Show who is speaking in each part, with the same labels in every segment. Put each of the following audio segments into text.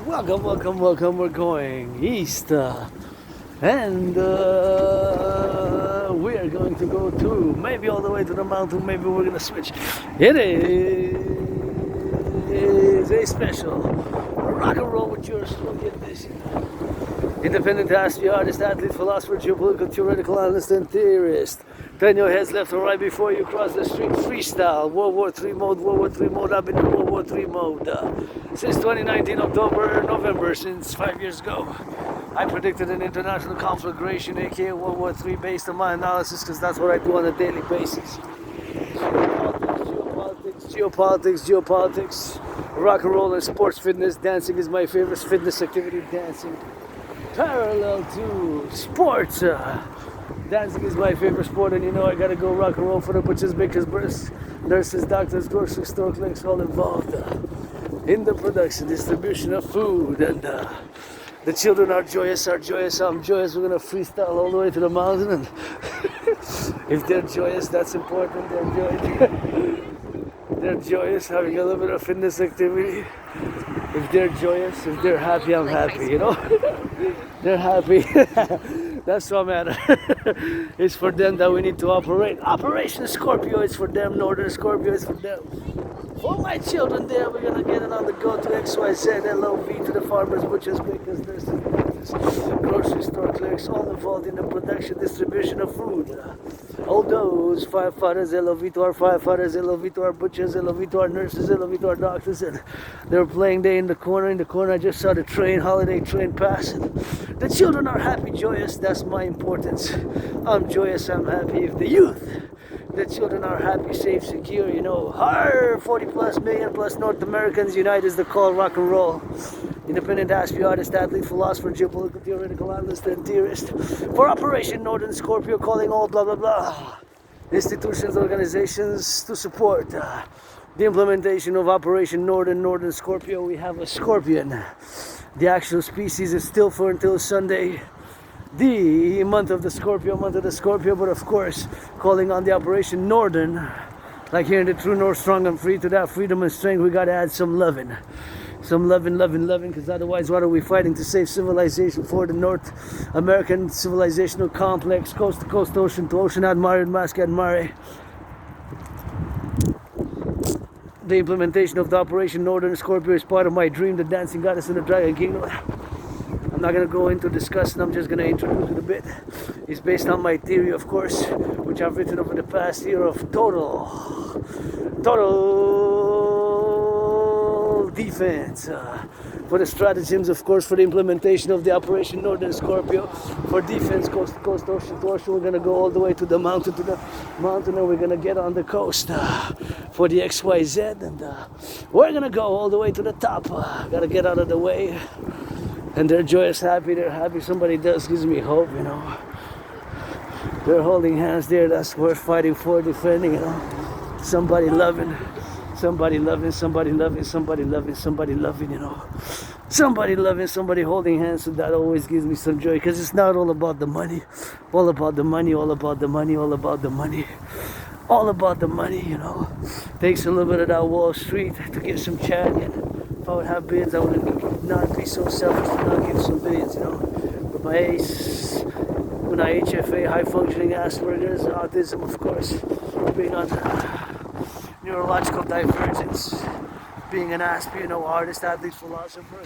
Speaker 1: Welcome, welcome, welcome. We're going east. And we are going to go to maybe all the way to the mountain. Maybe we're going to switch. It is a special rock and roll with yours. We'll get this. Independent astrologer, artist, athlete, philosopher, geopolitical, theoretical analyst, and theorist. Turn your heads left or right before you cross the street. Freestyle, World War III mode, World War III mode. I've been in World War III mode since 2019, November, since 5 years ago. I predicted an international conflagration, aka World War III, based on my analysis, because that's what I do on a daily basis. Geopolitics, rock and roll and sports fitness. Dancing is my favorite fitness activity, dancing. Parallel to sports. Dancing is my favorite sport, and you know I gotta go rock and roll for the butchers, bakers, births, nurses, doctors, grocery store clerks, all involved in the production, distribution of food, and the children are joyous, I'm joyous. We're gonna freestyle all the way to the mountain, and if they're joyous, that's important. They're joyous, having a little bit of fitness activity. If they're joyous, if they're happy, I'm happy, you know? They're happy. That's what matters. It's for them that we need to operate. Operation Scorpio is for them. Northern Scorpio is for them. For my children there, we're going to get it on the go to XYZ, LOV, to the farmers, butchers, bakers, nurses, grocery store clerks, all involved in the production, distribution of food. All those firefighters, LOV to our firefighters, LOV to our butchers, LOV to our nurses, LOV to our doctors, and they were playing day in the corner. I just saw the train, holiday train pass. The children are happy, joyous. That's my importance. I'm joyous, I'm happy. If the youth, the children are happy, safe, secure, you know. 40 plus million plus North Americans unite is the call, rock and roll. Independent astrologer, artist, athlete, philosopher, geopolitical, theoretical analyst, and theorist. For Operation Northern Scorpio, calling all blah blah blah institutions, organizations to support the implementation of Operation Northern Scorpio. We have a scorpion. The actual species is still for until Sunday, the month of the Scorpio, but of course, calling on the Operation Northern, like here in the true North, strong and free. To that freedom and strength, we gotta add some loving. Some loving, because otherwise, what are we fighting to save civilization for? The North American civilizational complex, coast to coast, ocean to ocean, admire, mask, admire. The implementation of the Operation Northern Scorpio is part of my dream, the dancing goddess in the Dragon Kingdom. I'm not going to go into discussion, I'm just going to introduce it a bit. It's based on my theory, of course, which I've written over the past year of total defense. For the stratagems, of course, for the implementation of the Operation Northern Scorpio, for defense, coast to coast, ocean to ocean. We're going to go all the way to the mountain, and we're going to get on the coast for the XYZ, and we're going to go all the way to the top. Got to get out of the way. And they're joyous, happy, they're happy. Somebody does gives me hope, you know. They're holding hands there, that's worth fighting for, defending, you know. Somebody loving, you know. Somebody loving, somebody holding hands, so that always gives me some joy, because it's not all about the money, you know. Takes a little bit of that Wall Street to get some chat. If I would have billions, I would not be so selfish to not give some billions, you know. With my ACE, with my HFA, high functioning Asperger's, autism, of course, being on neurological divergence, being an ASP, you know, artist, athlete, philosopher,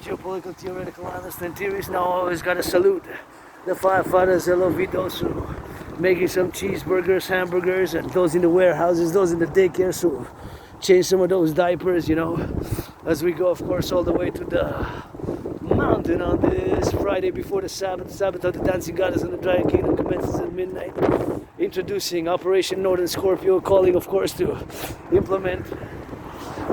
Speaker 1: geopolitical, theoretical analyst, and theorist. Now I always gotta salute the firefighters, LOV, those who making some cheeseburgers, hamburgers, and those in the warehouses, those in the daycare, so change some of those diapers, you know, as we go, of course, all the way to the mountain on this Friday before the Sabbath. Sabbath of the Dancing Goddess in the Dragon Kingdom commences at midnight. Introducing Operation Northern Scorpio, calling, of course, to implement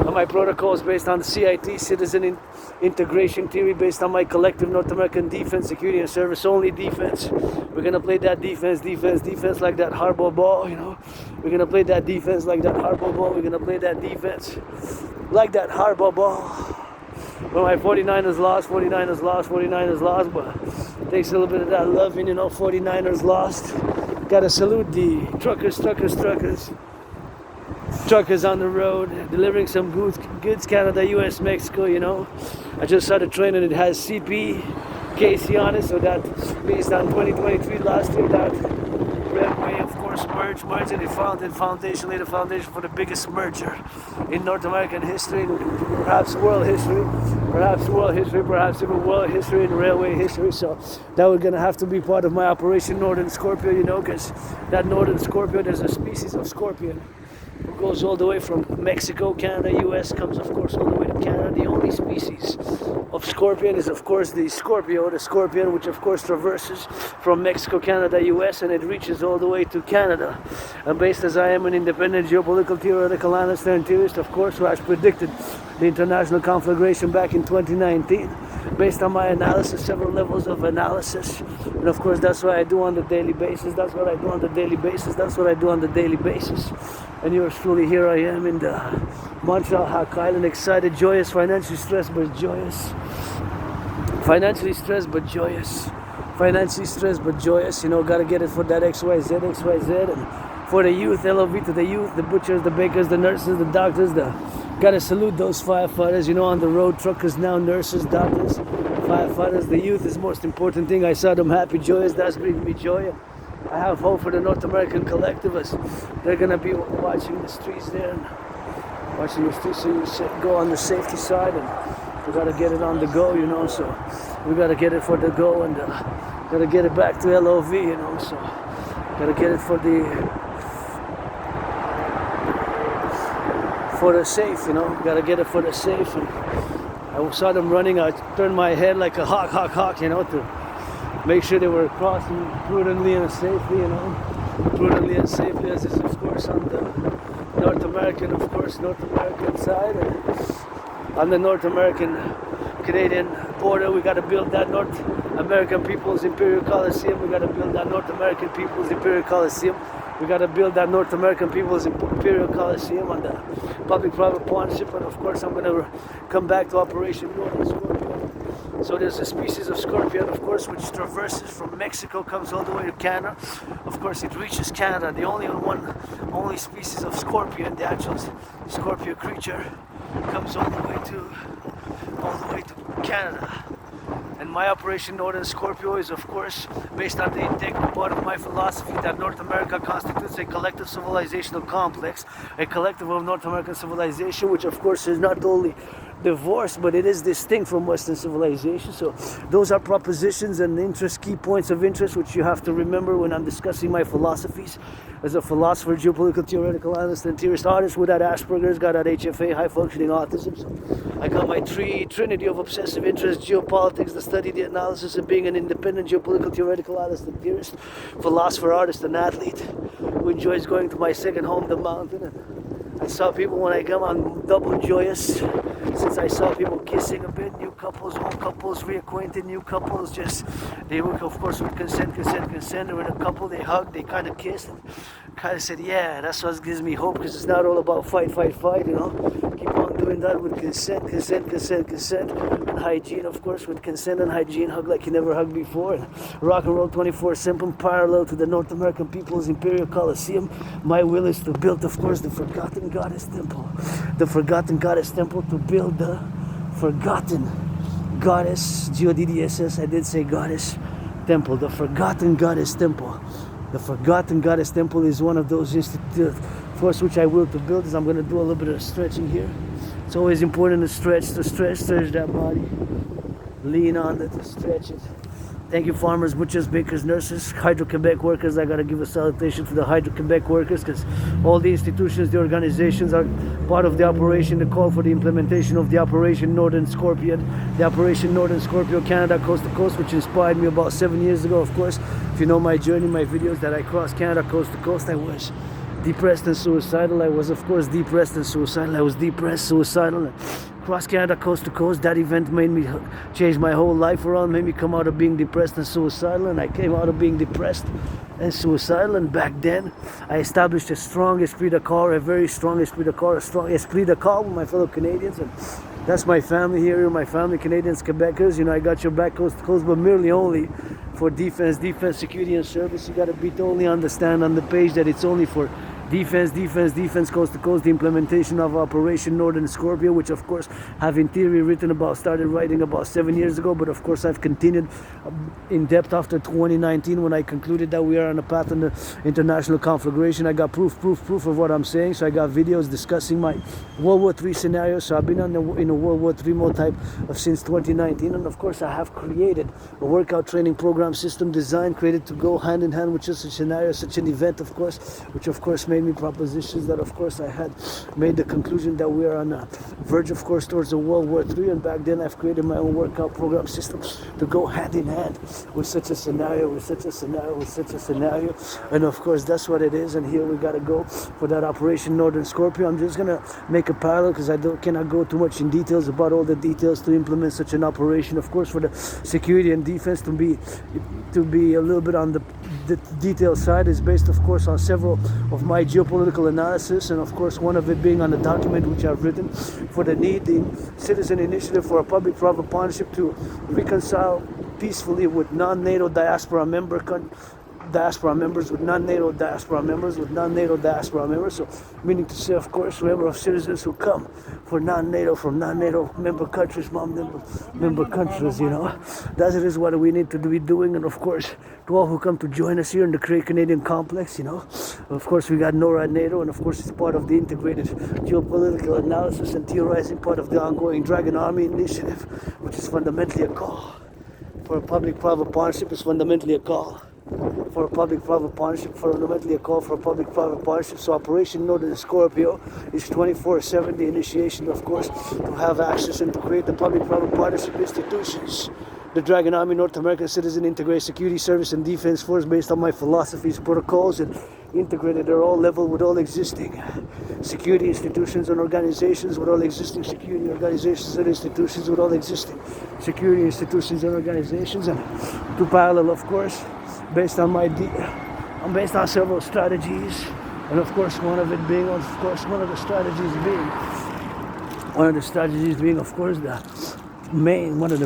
Speaker 1: my protocols based on the CIT, Citizen Integration Theory, based on my collective North American defense, security, and service only defense. We're going to play that defense like that hardball ball, you know. We're going to play that defense like that hardball ball. We're going to play that defense like that hardball ball. When my 49ers lost, but it takes a little bit of that loving, you know. 49ers lost. Gotta salute the truckers. truckers on the road, delivering some goods, Canada, US, Mexico, you know. I just started training, it has CP, KC on it, so that based on 2023 last year, that Railway, of course, merged and it laid a foundation for the biggest merger in North American history, perhaps world history, perhaps even world history and railway history. So that was gonna have to be part of my Operation Northern Scorpio, you know, because that Northern Scorpio, there's a species of scorpion who goes all the way from Mexico, Canada, US, comes of course all the way to Canada. The only species of scorpion is of course the scorpion, which of course traverses from Mexico, Canada, US, and it reaches all the way to Canada. And based as I am an independent geopolitical theoretical analyst and theorist, of course, who has predicted the international conflagration back in 2019, based on my analysis, several levels of analysis, and of course that's what I do on the daily basis. And yours truly, here I am in the Montreal Hawk Island, excited, joyous, financially stressed but joyous. You know, gotta get it for that XYZ, and for the youth, LOV to the youth, the butchers, the bakers, the nurses, the doctors, gotta salute those firefighters, you know, on the road, truckers now, nurses, doctors, firefighters. The youth is the most important thing. I saw them happy, joyous, that's bringing me joy. I have hope for the North American Collective, as they're gonna be watching the streets there, and so you go on the safety side, and we gotta get it on the go, you know, so we gotta get it for the go, and gotta get it back to LOV, you know, so gotta get it for the safe, you know, gotta get it for the safe. And I saw them running, I turned my head like a hawk, you know, to make sure they were crossing prudently and safely, you know, as is of course on the North American side, and on the North American Canadian border. We got to build that North American People's Imperial Coliseum. We got to build that North American People's Imperial Coliseum. We got to build that North American People's Imperial Coliseum on the public-private partnership. And of course, I'm going to come back to Operation Northern Scorpio. So there's a species of scorpion, of course, which traverses from Mexico, comes all the way to Canada. Of course, it reaches Canada. The only species of scorpion, the actual scorpion creature, comes all the way to Canada. And my Operation Northern Scorpio is, of course, based on the integral part of my philosophy that North America constitutes a collective civilizational complex, a collective of North American civilization, which of course is not only divorced, but it is distinct from Western civilization. So those are propositions and key points of interest which you have to remember when I'm discussing my philosophies as a philosopher, geopolitical theoretical analyst, and theorist artist without Asperger's, got that HFA, high functioning autism. So I got my trinity of obsessive interests: geopolitics, the study, the analysis, and being an independent geopolitical theoretical analyst and theorist, philosopher, artist, and athlete who enjoys going to my second home, the mountain. And I saw people when I come, I'm double joyous, since I saw people kissing a bit, new couples, old couples, reacquainted, new couples, they were, of course, with consent. They were in a couple, they hugged, they kind of kissed, and kind of said, yeah, that's what gives me hope, because it's not all about fight, you know. Keep on doing that with consent, and hygiene, of course, with consent and hygiene, hug like you never hugged before. And rock and roll 24/7, parallel to the North American People's Imperial Coliseum. My will is to build, of course, the Forgotten Goddess Temple. The Forgotten Goddess Temple, to build the Forgotten Goddess, G-O-D-D-S-S, I did say Goddess Temple, the Forgotten Goddess Temple. The Forgotten Goddess Temple is one of those institutes, first which I will to build. Is I'm going to do a little bit of stretching here. It's always important to stretch that body. Lean on it, to stretch it. Thank you, farmers, butchers, bakers, nurses, Hydro-Quebec workers. I got to give a salutation to the Hydro-Quebec workers, because all the institutions, the organizations are part of the operation, the call for the implementation of the Operation Northern Scorpion, the Operation Northern Scorpio, Canada coast to coast, which inspired me about 7 years ago, of course. If you know my journey, my videos, that I crossed Canada coast to coast, I was depressed and suicidal. I was, of course, depressed and suicidal. I was depressed, suicidal, and cross Canada coast to coast. That event made me change my whole life around, made me come out of being depressed and suicidal, and I came out of being depressed and suicidal. And back then I established a strong esprit de corps, a very strong esprit de corps, a strong esprit de corps with my fellow Canadians. And that's my family here, my family, Canadians, Quebecers. You know, I got your back coast to coast, but merely only for defense, security, and service. You got to be totally understand on the page that it's only for Defense, coast to coast, the implementation of Operation Northern Scorpio, which of course have in theory started writing about 7 years ago, but of course I've continued in depth after 2019 when I concluded that we are on a path in the international conflagration. I got proof of what I'm saying, so I got videos discussing my World War III scenario, so I've been in a World War III mode type of since 2019, and of course I have created a workout training program system designed, created to go hand in hand with just a scenario, such an event, of course, which of course made me propositions that of course I had made the conclusion that we are on a verge, of course, towards a World War III, and back then I've created my own workout program system to go hand in hand with such a scenario, and of course that's what it is. And here we gotta go for that Operation Northern Scorpio. I'm just gonna make a parallel because I cannot go too much in details about all the details to implement such an operation. Of course, for the security and defense to be a little bit on the detailed side is based, of course, on several of my geopolitical analysis, and of course one of it being on the document which I've written for the citizen initiative for a public-private partnership to reconcile peacefully with non-NATO diaspora members, with non-NATO diaspora members, so meaning to say, of course, member of citizens who come from non-NATO member countries, member countries, that is what we need to be doing. And of course, to all who come to join us here in the Great Canadian Complex, of course we got NORAD NATO, and of course it's part of the integrated geopolitical analysis and theorizing part of the ongoing Dragon Army initiative, which is fundamentally a call for a public-private partnership, for a public-private partnership. So Operation Northern Scorpio is 24/7, the initiation, of course, to have access and to create the public-private partnership institutions. The Dragon Army, North American Citizen Integrated Security Service and Defense Force, based on my philosophies, protocols, and integrated at all levels with all existing security institutions and organizations, with all existing security organizations and institutions, with all existing security institutions and organizations, and to parallel, of course, based on several strategies, and of course one of the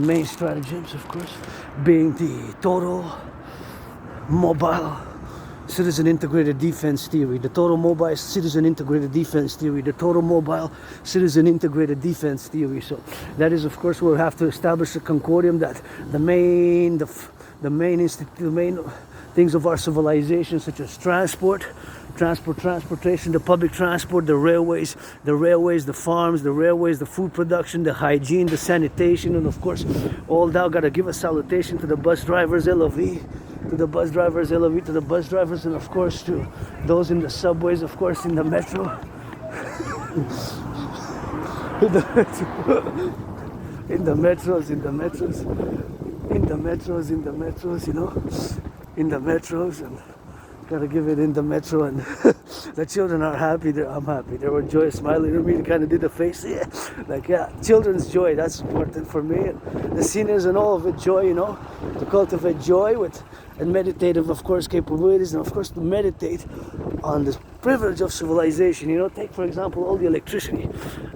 Speaker 1: main stratagems, of course, being the total mobile citizen integrated defense theory, the total mobile citizen integrated defense theory. So that is, of course, we'll have to establish a concordium that the main things of our civilization, such as transportation, the public transport, the railways, the farms, the food production, the hygiene, the sanitation, and of course, all that gotta give a salutation to the bus drivers, LOV, and of course to those in the subways, of course, in the metro, in the metros, and gotta give it in the metro, and the children are happy. I'm happy. They were joyous, smiling at me. They kind of did the face, children's joy. That's important for me. And the seniors and all of it, joy, to cultivate joy and meditative, of course, capabilities, and of course to meditate on the privilege of civilization. Take for example all the electricity.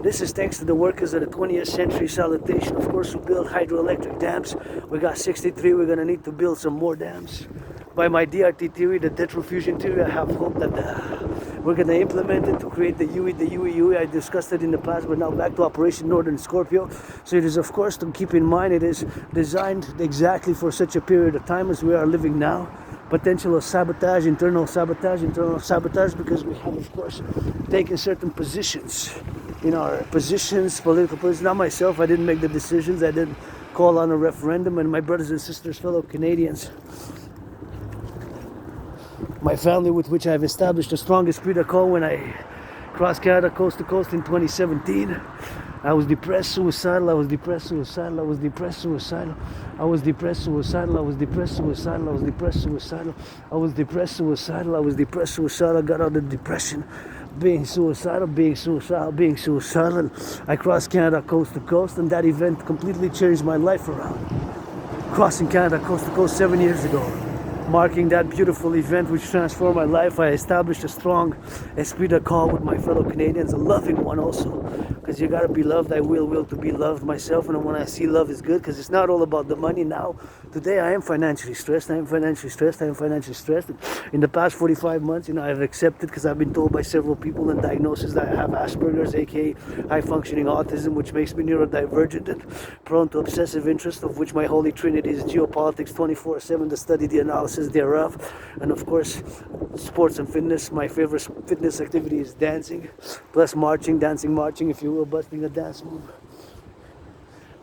Speaker 1: This is thanks to the workers of the 20th century. Salutation, of course, who built hydroelectric dams. We got 63. We're gonna need to build some more dams. By my DRT theory, the detrofusion theory, I have hope that we're going to implement it to create the UE. I discussed it in the past, but now back to Operation Northern Scorpio. So it is, of course, to keep in mind, it is designed exactly for such a period of time as we are living now. Potential of sabotage, internal sabotage, because we have, of course, taken certain positions in our political positions. Not myself, I didn't make the decisions. I didn't call on a referendum, and my brothers and sisters, fellow Canadians, my family, with which I have established the strongest esprit de corps when I crossed Canada coast to coast in 2017. I was depressed, suicidal. I was depressed, suicidal. I was depressed, suicidal. I was depressed, suicidal. I was depressed, suicidal. I was depressed, suicidal. I was depressed, suicidal. I was depressed, suicidal. I got out of depression, being suicidal. And I crossed Canada coast to coast, and that event completely changed my life around. Crossing Canada coast to coast 7 years ago. marking that beautiful event which transformed my life. I established a strong esprit de corps with my fellow Canadians, a loving one also, because you gotta be loved. I will to be loved myself, and when I see love is good, because it's not all about the money now. Today I am financially stressed. In the past 45 months, I've accepted, because I've been told by several people and diagnosis that I have Asperger's, aka high functioning autism, which makes me neurodivergent and prone to obsessive interest, of which my holy trinity is geopolitics 24/7, the study, the analysis thereof, and of course sports and fitness. My favorite fitness activity is dancing, plus marching, marching, if you will, busting a dance move.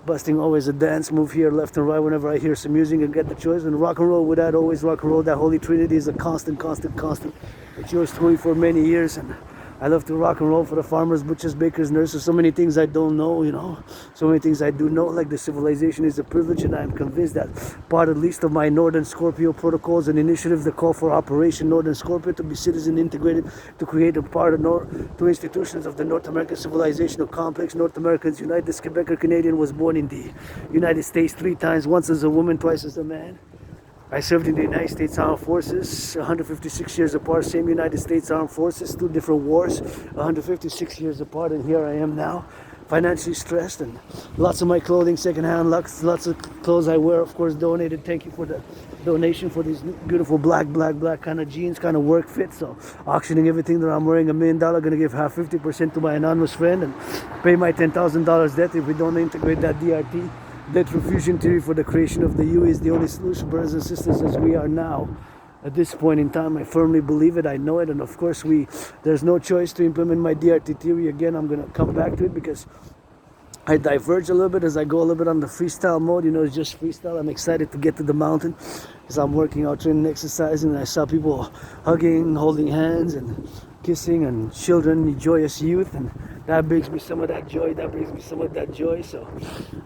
Speaker 1: Busting always a dance move here, left and right, whenever I hear some music and get the choice. And rock and roll, with that, always rock and roll. That holy trinity is a constant. It's yours truly for many years, and I love to rock and roll for the farmers, butchers, bakers, nurses. So many things I don't know, So many things I do know, like the civilization is a privilege, and I am convinced that part at least of my Northern Scorpio protocols and initiatives, the call for Operation Northern Scorpio, to be citizen integrated, to create a part of two institutions of the North American civilizational complex. North Americans unite. This Quebecer Canadian was born in the United States 3 times, once as a woman, twice as a man. I served in the United States Armed Forces, 156 years apart, same United States Armed Forces, 2 different wars, 156 years apart, and here I am now, financially stressed, and lots of my clothing secondhand, lots of clothes I wear, of course, donated. Thank you for the donation for these beautiful black kind of jeans, kind of work fit. So auctioning everything that I'm wearing, $1 million, gonna give half 50% to my anonymous friend and pay my $10,000 debt if we don't integrate that DRT. Debt refusion theory for the creation of the U is the only solution, brothers and sisters, as we are now. At this point in time, I firmly believe it, I know it, and of course there's no choice to implement my DRT theory. Again, I'm going to come back to it because I diverge a little bit as I go a little bit on the freestyle mode. It's just freestyle. I'm excited to get to the mountain as I'm working out, training, exercising, and I saw people hugging, holding hands, and kissing, and children, joyous youth, and that brings me some of that joy. So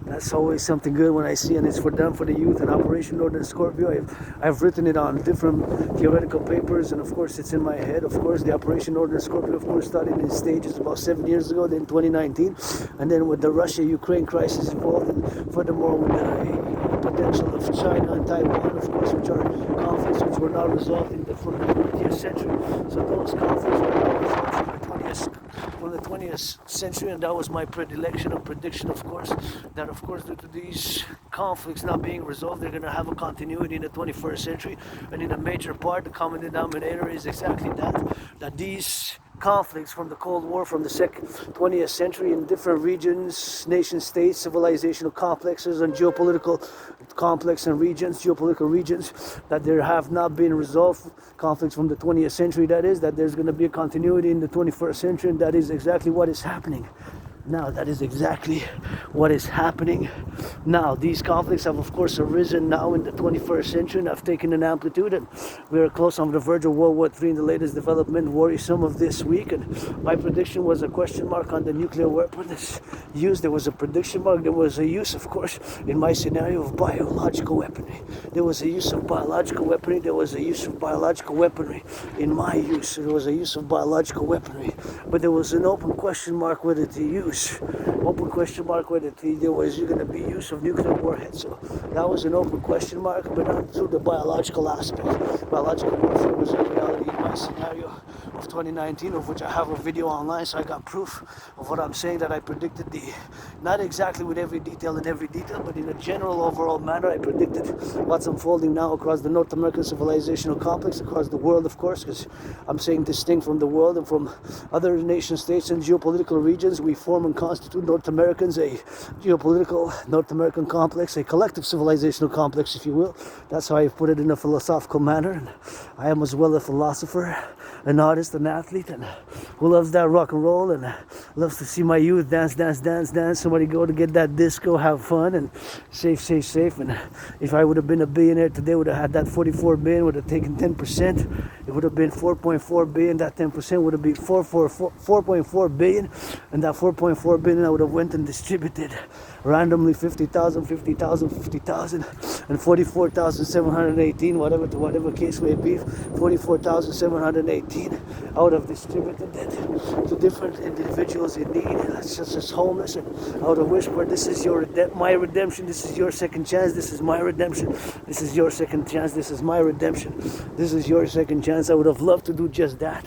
Speaker 1: that's always something good when I see, and it's for them, for the youth, and Operation Northern Scorpio. I've written it on different theoretical papers, and of course it's in my head. Of course, the Operation Northern Scorpio, of course, started in stages about 7 years ago, then 2019, and then with the Russia-Ukraine crisis involved, and furthermore with the potential of China and Taiwan, of course, which are conflicts which were not resolved from the 20th century. So those conflicts were not resolved from the 20th century, and that was my predilection and prediction, of course, that of course due to these conflicts not being resolved, they're going to have a continuity in the 21st century, and in a major part, the common denominator is exactly that these conflicts from the Cold War, from the 20th century, in different regions, nation states, civilizational complexes, and geopolitical geopolitical regions, that there have not been resolved conflicts from the 20th century, that there's going to be a continuity in the 21st century, and that is exactly what is happening. Now, that is exactly what is happening now. These conflicts have, of course, arisen now in the 21st century and have taken an amplitude, and we are close on the verge of World War III in the latest development, worrisome of this week. And my prediction was a question mark on the nuclear weapon that's used. There was a prediction mark. There was a use, of course, in my scenario, of biological weaponry. There was a use of biological weaponry. There was a use of biological weaponry in my use. There was a use of biological weaponry. But there was an open question mark whether to use. Open question mark whether there was going to be use of nuclear warheads. So that was an open question mark, but not through the biological aspect. Biological warfare was a reality in my scenario of 2019, of which I have a video online, so I got proof of what I'm saying, that I predicted not exactly with every detail, but in a general overall manner, I predicted what's unfolding now across the North American civilizational complex, across the world, of course, because I'm saying distinct from the world and from other nation states and geopolitical regions. We form and constitute North Americans, a geopolitical North American complex, a collective civilizational complex, if you will. That's how I put it in a philosophical manner. And I am as well a philosopher, an artist, an athlete, and who loves that rock and roll and loves to see my youth dance. Somebody go to get that disco, have fun, and safe. And if I would have been a billionaire today, would have had that 44 billion, would have taken 10%. It would have been 4.4 billion. That 10% would have been 4.4 billion, and that 4.4 billion I would have went and distributed randomly 50,000, and 44,718, whatever case may be, 44,718 I would have distributed it to different individuals in need, such as homeless, and I would have whispered, this is my redemption, this is your second chance, this is my redemption, this is your second chance, this is my redemption, this is your second chance. I would have loved to do just that.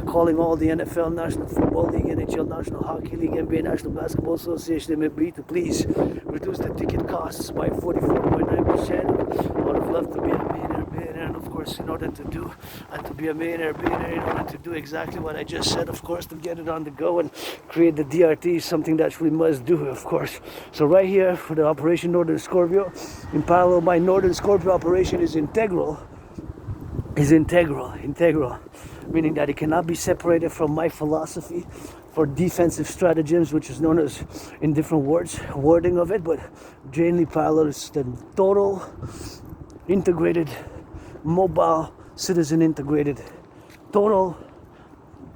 Speaker 1: Calling all the NFL, National Football League, NHL, National Hockey League, NBA, National Basketball Association, MLB, to please reduce the ticket costs by 44.9%. I would have loved to be a billionaire, and of course, in order to do, and to be a billionaire, in order to do exactly what I just said, of course, to get it on the go and create the DRT is something that we must do, of course. So right here for the Operation Northern Scorpio, in parallel, my Northern Scorpio operation is integral, meaning that it cannot be separated from my philosophy for defensive stratagems, which is known as, in different wording of it, but generally parallel is the total integrated, mobile, citizen integrated, total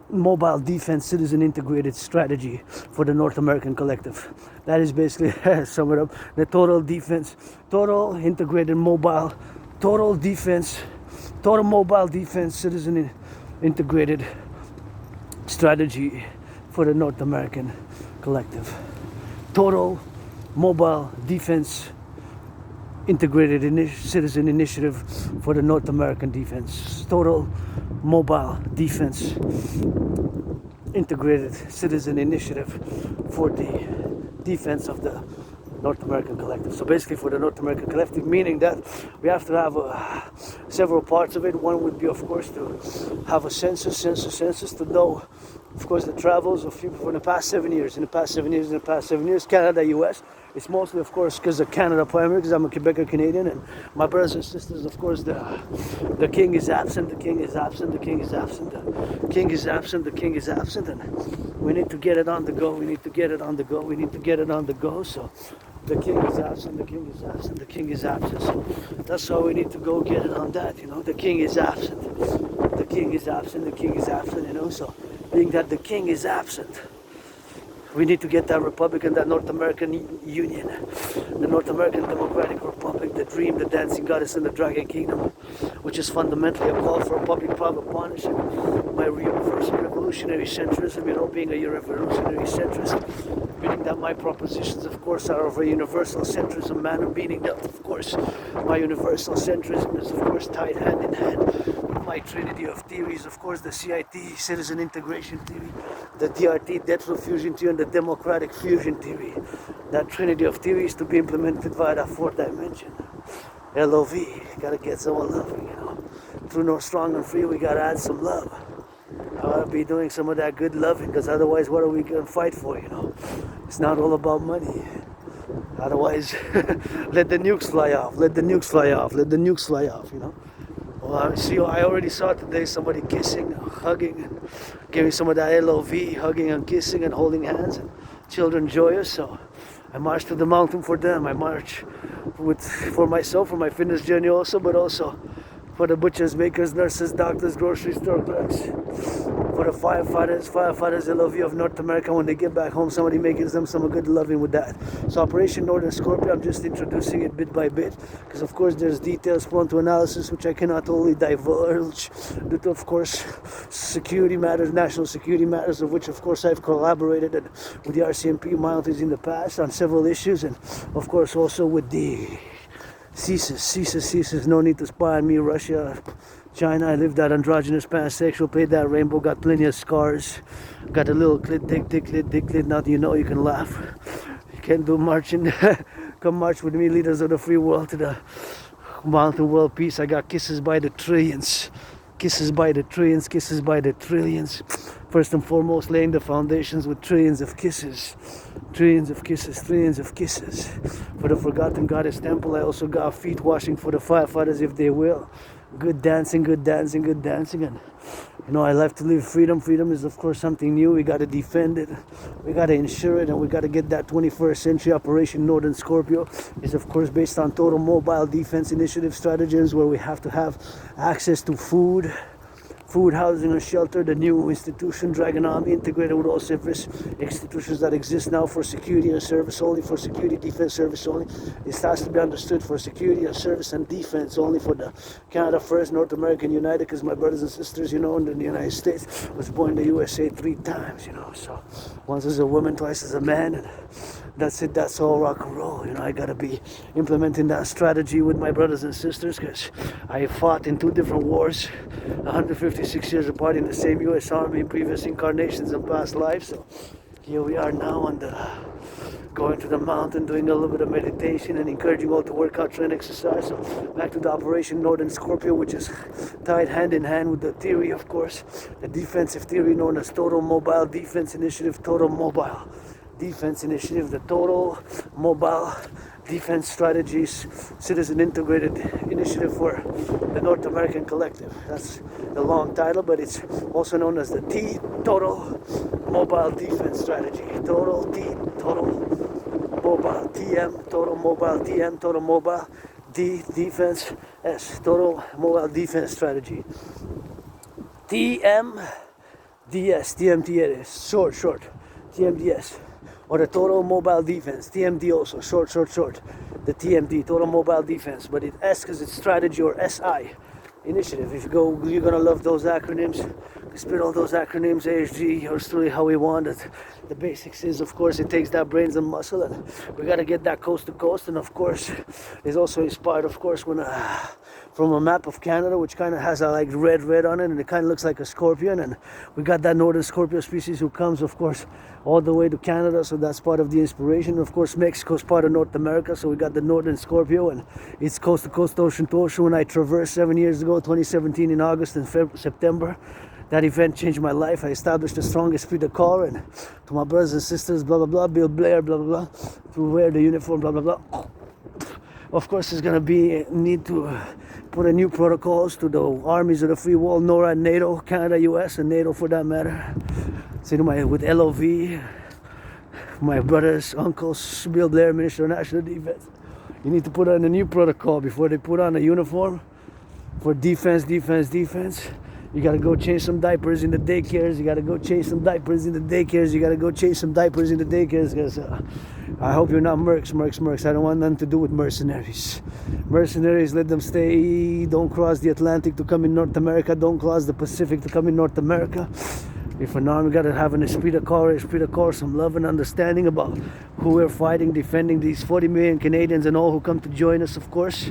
Speaker 1: mobile defense, citizen integrated strategy for the North American Collective. That is basically, sum it up, the total defense, total integrated mobile, total mobile defense, citizen integrated strategy for the North American Collective. Total mobile defense integrated citizen initiative for the North American defense. Total mobile defense integrated citizen initiative for the defense of the North American Collective. So basically for the North American Collective, meaning that we have to have several parts of it. One would be, of course, to have a census to know, of course, the travels of people for the past 7 years. In the past 7 years, Canada, US. It's mostly, of course, because of Canada primarily, because I'm a Quebecer Canadian, and my brothers and sisters, of course, the king is absent, and we need to get it on the go, so the king is absent, so that's how we need to go get it on that, the king is absent, so being that the king is absent, we need to get that republic and that North American Union, the North American Democratic Republic, the dream, the dancing goddess, and the dragon kingdom, which is fundamentally a call for a public-private partnership. My revolutionary centrism, being a revolutionary centrist, meaning that my propositions, of course, are of a universal centrism manner, meaning that, of course, my universal centrism is, of course, tied hand in hand with my trinity of theories, of course, the CIT, citizen integration theory, the DRT, debt flow fusion theory, and the democratic fusion theory. That trinity of theories to be implemented via that fourth dimension. LOV, gotta get someone loving, Through No Strong and Free, we gotta add some love. I gotta be doing some of that good loving, because otherwise, what are we gonna fight for, It's not all about money. Otherwise, let the nukes fly off, Well, I already saw today somebody kissing, hugging, and giving some of that LOV, hugging and kissing and holding hands, and children joyous, so I march to the mountain for them. I march for myself, for my fitness journey also, but also for the butchers, bakers, nurses, doctors, grocery store clerks, for the firefighters, LOV of North America. When they get back home, somebody making them some good loving with that. So Operation Northern Scorpio, I'm just introducing it bit by bit, because of course there's details prone to analysis which I cannot totally divulge due to, of course, security matters, national security matters, of which of course I've collaborated with the RCMP mounties in the past on several issues, and of course also with the CSIS, no need to spy on me, Russia, China. I lived that androgynous pansexual, played that rainbow, got plenty of scars, got a little clit, dick clit, now you can laugh. You can do marching, come march with me, leaders of the free world, to the mountain world peace. I got kisses by the trillions. First and foremost, laying the foundations with trillions of kisses. For the forgotten goddess temple, I also got feet washing for the firefighters if they will. Good dancing, and I love to live freedom. Freedom is, of course, something new. We got to defend it, we got to ensure it, and we got to get that 21st century Operation Northern Scorpio. Is, of course, based on total mobile defense initiative stratagems, where we have to have access to food food, housing, and shelter. The new institution, Dragon Army, integrated with all service institutions that exist now for security and service only, for security, defense, service only. This has to be understood for security and service and defense only for the Canada First, North American United, because my brothers and sisters, in the United States, was born in the USA 3 times, so once as a woman, twice as a man, and that's it, that's all rock and roll. I gotta be implementing that strategy with my brothers and sisters, because I fought in 2 different wars, 156 years apart, in the same U.S. Army in previous incarnations and past lives. So here we are now on going to the mountain, doing a little bit of meditation and encouraging all to work out, train, exercise. So back to the Operation Northern Scorpio, which is tied hand in hand with the theory, of course, the defensive theory known as Total Mobile Defense Initiative, Total Mobile Defense Initiative, the Total Mobile Defense Strategies Citizen Integrated Initiative for the North American Collective. That's the long title, but it's also known as the T, Total Mobile Defense Strategy. Total Mobile, TM, Total Mobile, TM, Total Mobile, D, Defense, S, Total Mobile Defense Strategy. TMDS, TMDS, short, TMDS. Or the Total Mobile Defense, TMD also, short, the TMD, Total Mobile Defense, but it's S because it's strategy, or SI, initiative. If you go, you're gonna love those acronyms. Spit all those acronyms, ASG, or truly how we want it. The basics is, of course, it takes that brains and muscle, and we gotta get that coast to coast, and of course, it's also inspired, of course, when from a map of Canada, which kind of has a like red on it, and it kind of looks like a scorpion, and we got that northern scorpio species who comes, of course, all the way to Canada, so that's part of the inspiration. Of course, Mexico's part of North America, so we got the northern scorpio, and it's coast to coast, ocean to ocean. When I traversed 7 years ago, 2017, in August and September, that event changed my life. I established the strongest esprit de corps, and to my brothers and sisters, blah blah blah, Bill Blair, blah blah blah, to wear the uniform, blah blah blah. Of course, there's gonna be need to put a new protocols to the armies of the free world, NORAD, NATO, Canada, US, and NATO for that matter. So with LOV, my brothers, uncles, Bill Blair, Minister of National Defense, you need to put on a new protocol before they put on a uniform for defense. You gotta go change some diapers in the daycares. You gotta go change some diapers in the daycares. Because I hope you're not mercs. I don't want nothing to do with mercenaries. Mercenaries, let them stay. Don't cross the Atlantic to come in North America. Don't cross the Pacific to come in North America. If an army gotta have an esprit de corps, some love and understanding about who we're fighting, defending these 40 million Canadians and all who come to join us, of course.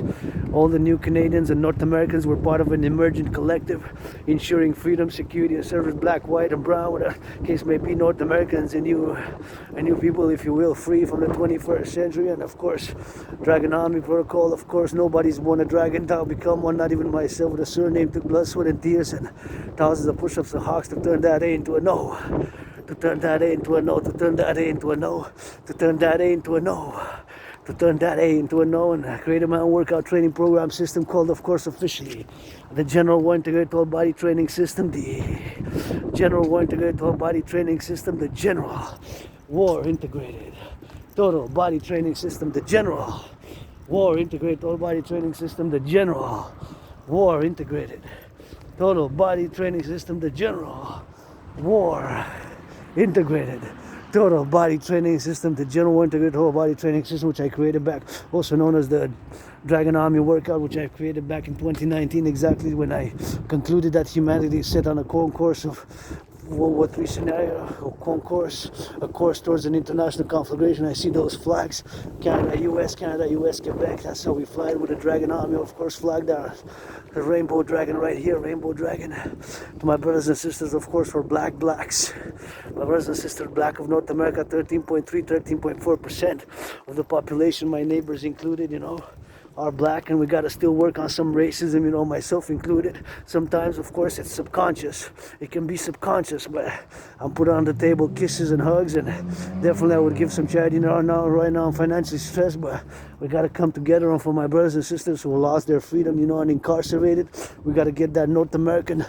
Speaker 1: All the new Canadians and North Americans were part of an emergent collective, ensuring freedom, security, and service, black, white, and brown, whatever case may be, North Americans and you people, if you will, free from the 21st century. And of course, Dragon Army Protocol, of course, nobody's born a dragon, thou become one, not even myself, with a surname, took blood, sweat, and tears, and thousands of push-ups and hawks to turn that A into a no. To turn that A into a no, to turn that A into a no, to turn that A into a no, to turn that A into a no, and I created my own workout training program system called, of course, officially, the General War Integrated Total Body Training System, the General War Integrated Total Body Training System, the General War Integrated Total Body Training System, the General War Integrated Total Body Training System, the General War Integrated Total Body Training System, the General War Integrated Total Body Training System, the General War Integrated Total Body Training System, which I created back, also known as the Dragon Army Workout, which I created back in 2019, exactly when I concluded that humanity is set on a course of World War III scenario, a course towards an international conflagration. I see those flags, Canada, US, Quebec. That's how we fly with the Dragon Army, of course, flag there. The Rainbow Dragon right here, Rainbow Dragon. To my brothers and sisters, of course, for blacks. My brothers and sisters, black of North America, 13.4% of the population, my neighbors included, are black, and we gotta still work on some racism, myself included. Sometimes, of course, it's subconscious. It can be subconscious, but I'm put on the table kisses and hugs, and definitely I would give some charity right now. I'm financially stressed, but we gotta come together. And for my brothers and sisters who lost their freedom, and incarcerated, we gotta get that North American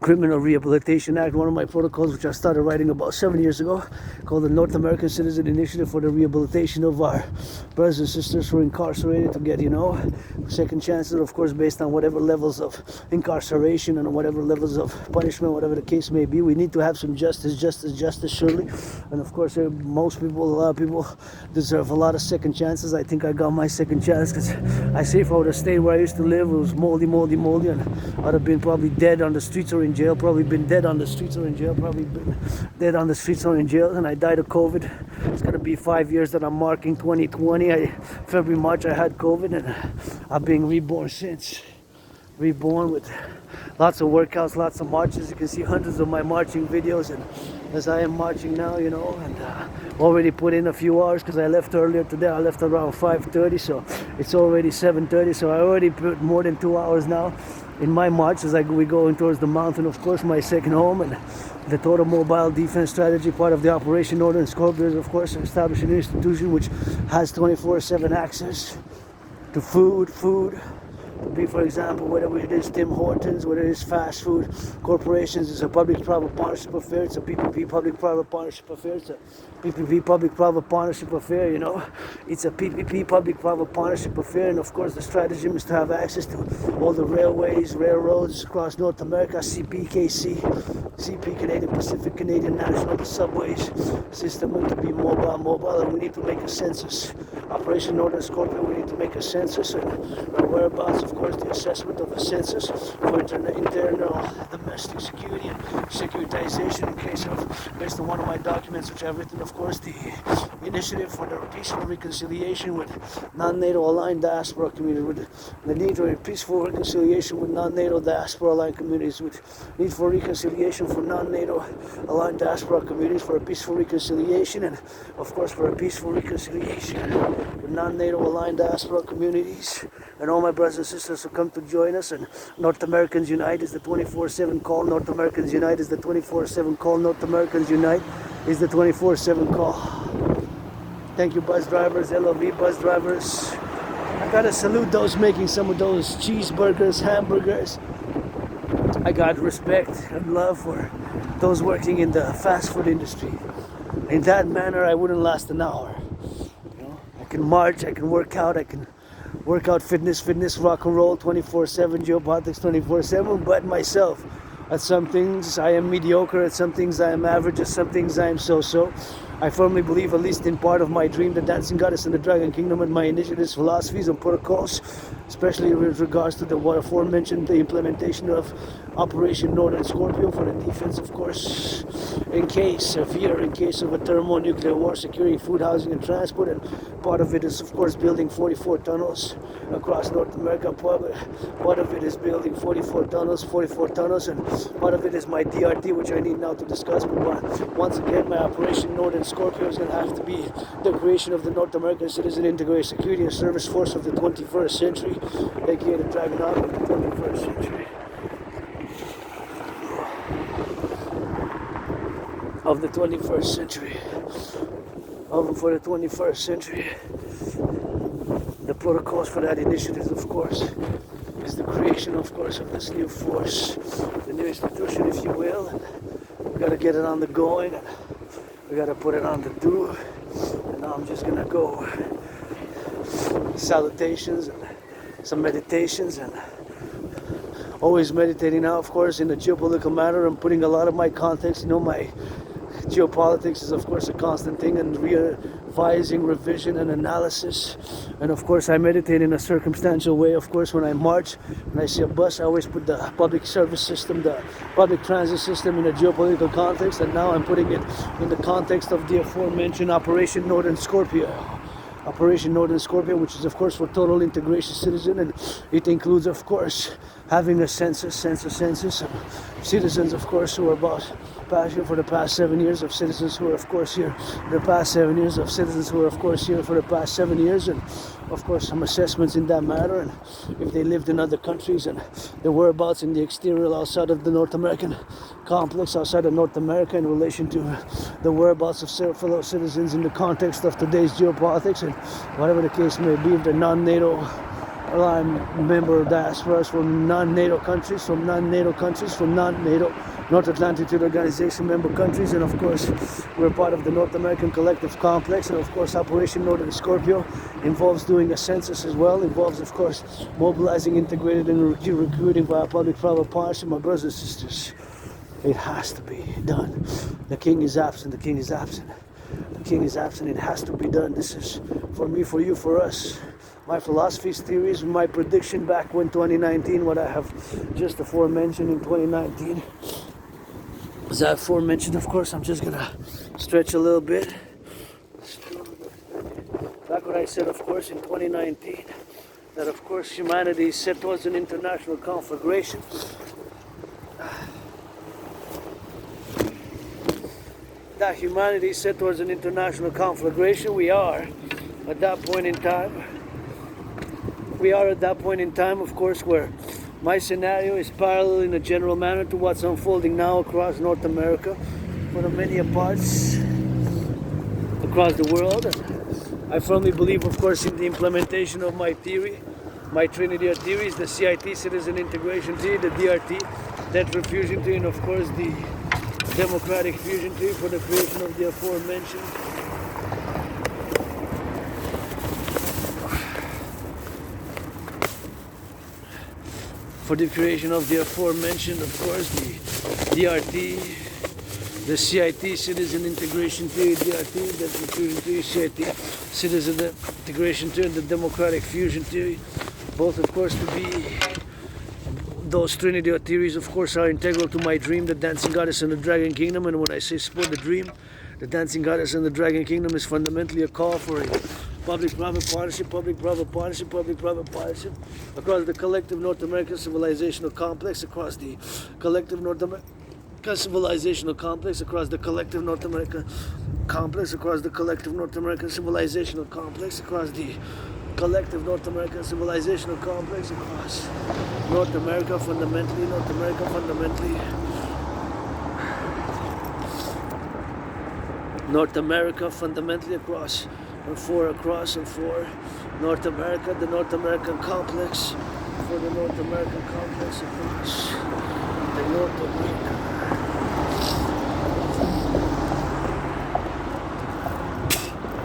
Speaker 1: Criminal Rehabilitation Act, one of my protocols which I started writing about 7 years ago, called the North American Citizen Initiative for the Rehabilitation of our brothers and sisters who are incarcerated to get, second chances, of course, based on whatever levels of incarceration and whatever levels of punishment, whatever the case may be. We need to have some justice, surely. And of course, a lot of people deserve a lot of second chances. I think I got my second chance because I say if I would have stayed where I used to live, it was moldy, and I'd have been probably dead on the streets or in jail, probably been dead on the streets or in jail, and I died of COVID. It's going to be 5 years that I'm marking 2020. February, March, I had COVID, and I've been reborn since. Reborn with lots of workouts, lots of marches. You can see hundreds of my marching videos, and as I am marching now, and already put in a few hours because I left earlier today. I left around 5:30, so it's already 7:30, so I already put more than 2 hours now in my march as we go in towards the mountain, of course, my second home, and the total mobile defense strategy, part of the Operation Northern Scorpions, of course, establishing an institution which has 24/7 access to food, to be, for example, whether it is Tim Hortons, whether it is fast food corporations. It's a public-private partnership affair. It's a PPP public-private partnership affair. It's a PPP public-private partnership affair, It's a PPP public-private partnership affair. And of course, the strategy is to have access to all the railways, railroads across North America, CP, Canadian Pacific, Canadian National, the subways system, and to be mobile. And we need to make a census. Operation Northern Scorpion, we need to make a census, and our whereabouts, of course, the assessment of a census for internal domestic security and securitization in case of, based on one of my documents which I've written, of course, the initiative for the peaceful reconciliation with non-NATO aligned diaspora community, with the need for peaceful reconciliation with non-NATO diaspora aligned communities, with need for reconciliation for non-NATO aligned diaspora communities, for a peaceful reconciliation, and of course for a peaceful reconciliation with non-NATO aligned diaspora communities, and all my brothers and sisters who come to join us. And North Americans Unite is the 24/7 call. North Americans Unite is the 24/7 call. North Americans Unite is the 24/7 call. Thank you, bus drivers, LOV bus drivers. I gotta salute those making some of those cheeseburgers, hamburgers. I got respect and love for those working in the fast food industry. In that manner, I wouldn't last an hour. I can march, I can work out, fitness, rock and roll 24/7, geopolitics 24/7, but myself. At some things I am mediocre, at some things I am average, at some things I am so-so. I firmly believe, at least in part of my dream, the Dancing Goddess and the Dragon Kingdom, and my initiatives, philosophies, and protocols, especially with regards to the what aforementioned, the implementation of Operation Northern Scorpion for the defense, of course, in case of a thermonuclear war, securing food, housing, and transport. And part of it is, of course, building 44 tunnels across North America. Part of it is building 44 tunnels, and part of it is my DRT, which I need now to discuss. But once again, my Operation Northern Scorpion is going to have to be the creation of the North American Citizen Integrated Security and Service Force of the 21st century, aka the Dragon Army of the 21st century. Of the 21st century. For the 21st century. The protocols for that initiative, of course, is the creation, of course, of this new force, the new institution, if you will. And we got to get it on the going, and we got to put it on the do. And now I'm just going to go salutations and some meditations, and always meditating now, of course, in the geopolitical matter. I'm putting a lot of my context, my geopolitics is, of course, a constant thing, and revising, revision, and analysis. And of course, I meditate in a circumstantial way. Of course, when I march, when I see a bus, I always put the public service system, the public transit system in a geopolitical context. And now I'm putting it in the context of the aforementioned Operation Northern Scorpion. Operation Northern Scorpion, which is, of course, for total integration citizen, and it includes, of course, having a census of citizens, of course, who are about passion for the past 7 years, of citizens who are, of course, here the past 7 years, of citizens who are, of course, here for the past 7 years, and of course some assessments in that matter, and if they lived in other countries, and their whereabouts in the exterior outside of the North American complex, outside of North America, in relation to the whereabouts of fellow citizens in the context of today's geopolitics, and whatever the case may be, if they're non-NATO I'm a member of diasporas from non-NATO countries, from non-NATO North Atlantic Treaty Organization member countries, and of course we're part of the North American Collective Complex, and of course Operation Northern Scorpio involves doing a census as well, involves of course mobilizing, integrated, and recruiting via public-private partnership. My brothers and sisters, it has to be done. The king is absent, the king is absent. The king is absent, it has to be done. This is for me, for you, for us. My philosophies, theories, my prediction back when 2019, what I have just aforementioned in 2019. As I aforementioned, of course, I'm just gonna stretch a little bit. Back what I said, of course, in 2019, that of course humanity is set towards an international conflagration. That humanity is set towards an international conflagration. We are at that point in time. We are at that point in time, of course, where my scenario is parallel in a general manner to what's unfolding now across North America, for the many parts across the world. I firmly believe, of course, in the implementation of my theory, my trinity of theories, the CIT, Citizen Integration Theory, the DRT, Debt Fusion Theory, and of course the Democratic Fusion Theory for the creation of the aforementioned of course, the DRT, the CIT, Citizen Integration Theory, DRT, Debt Fusion Theory, CIT, Citizen Integration Theory, and the Democratic Fusion Theory, both, of course, to be those trinity of theories, of course, are integral to my dream, the Dancing Goddess and the Dragon Kingdom. And when I say support the dream, the Dancing Goddess and the Dragon Kingdom is fundamentally a call for a public-private partnership across the collective North American civilizational complex, across the collective North American civilizational complex, across the collective North American complex, across the collective North American civilizational complex, across the collective North American civilizational complex, across North America fundamentally, across and for North America, the North American complex, for the North American complex, across the North American.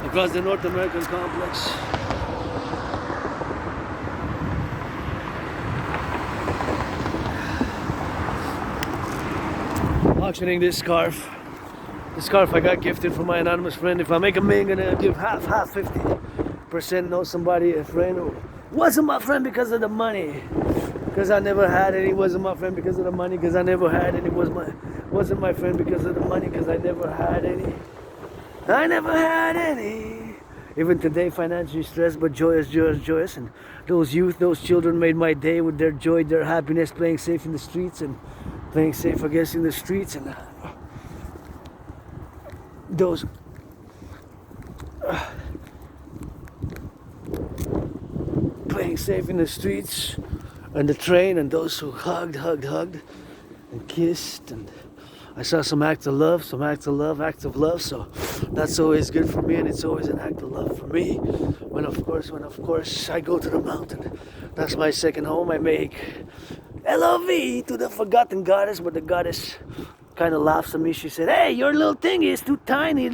Speaker 1: Across the North American complex. Auctioning this scarf. This scarf I got gifted from my anonymous friend. If I make $1 million, I'm gonna give half, 50%. Know somebody, a friend who wasn't my friend because of the money, because I never had any. Wasn't my friend because of the money, because I never had any. Wasn't my friend because of the money, because I never had any. I never had any. Even today, financially stressed, but joyous. And those youth, those children made my day with their joy, their happiness, playing safe in the streets, and playing safe, I guess, in the streets. And those playing safe in the streets and the train, and those who hugged and kissed, and I saw some acts of love, so that's always good for me, and it's always an act of love for me. When of course I go to the mountain, that's my second home. I make LOV to the forgotten goddess, but the goddess kind of laughs at me. She said, "Hey, your little thing is too tiny.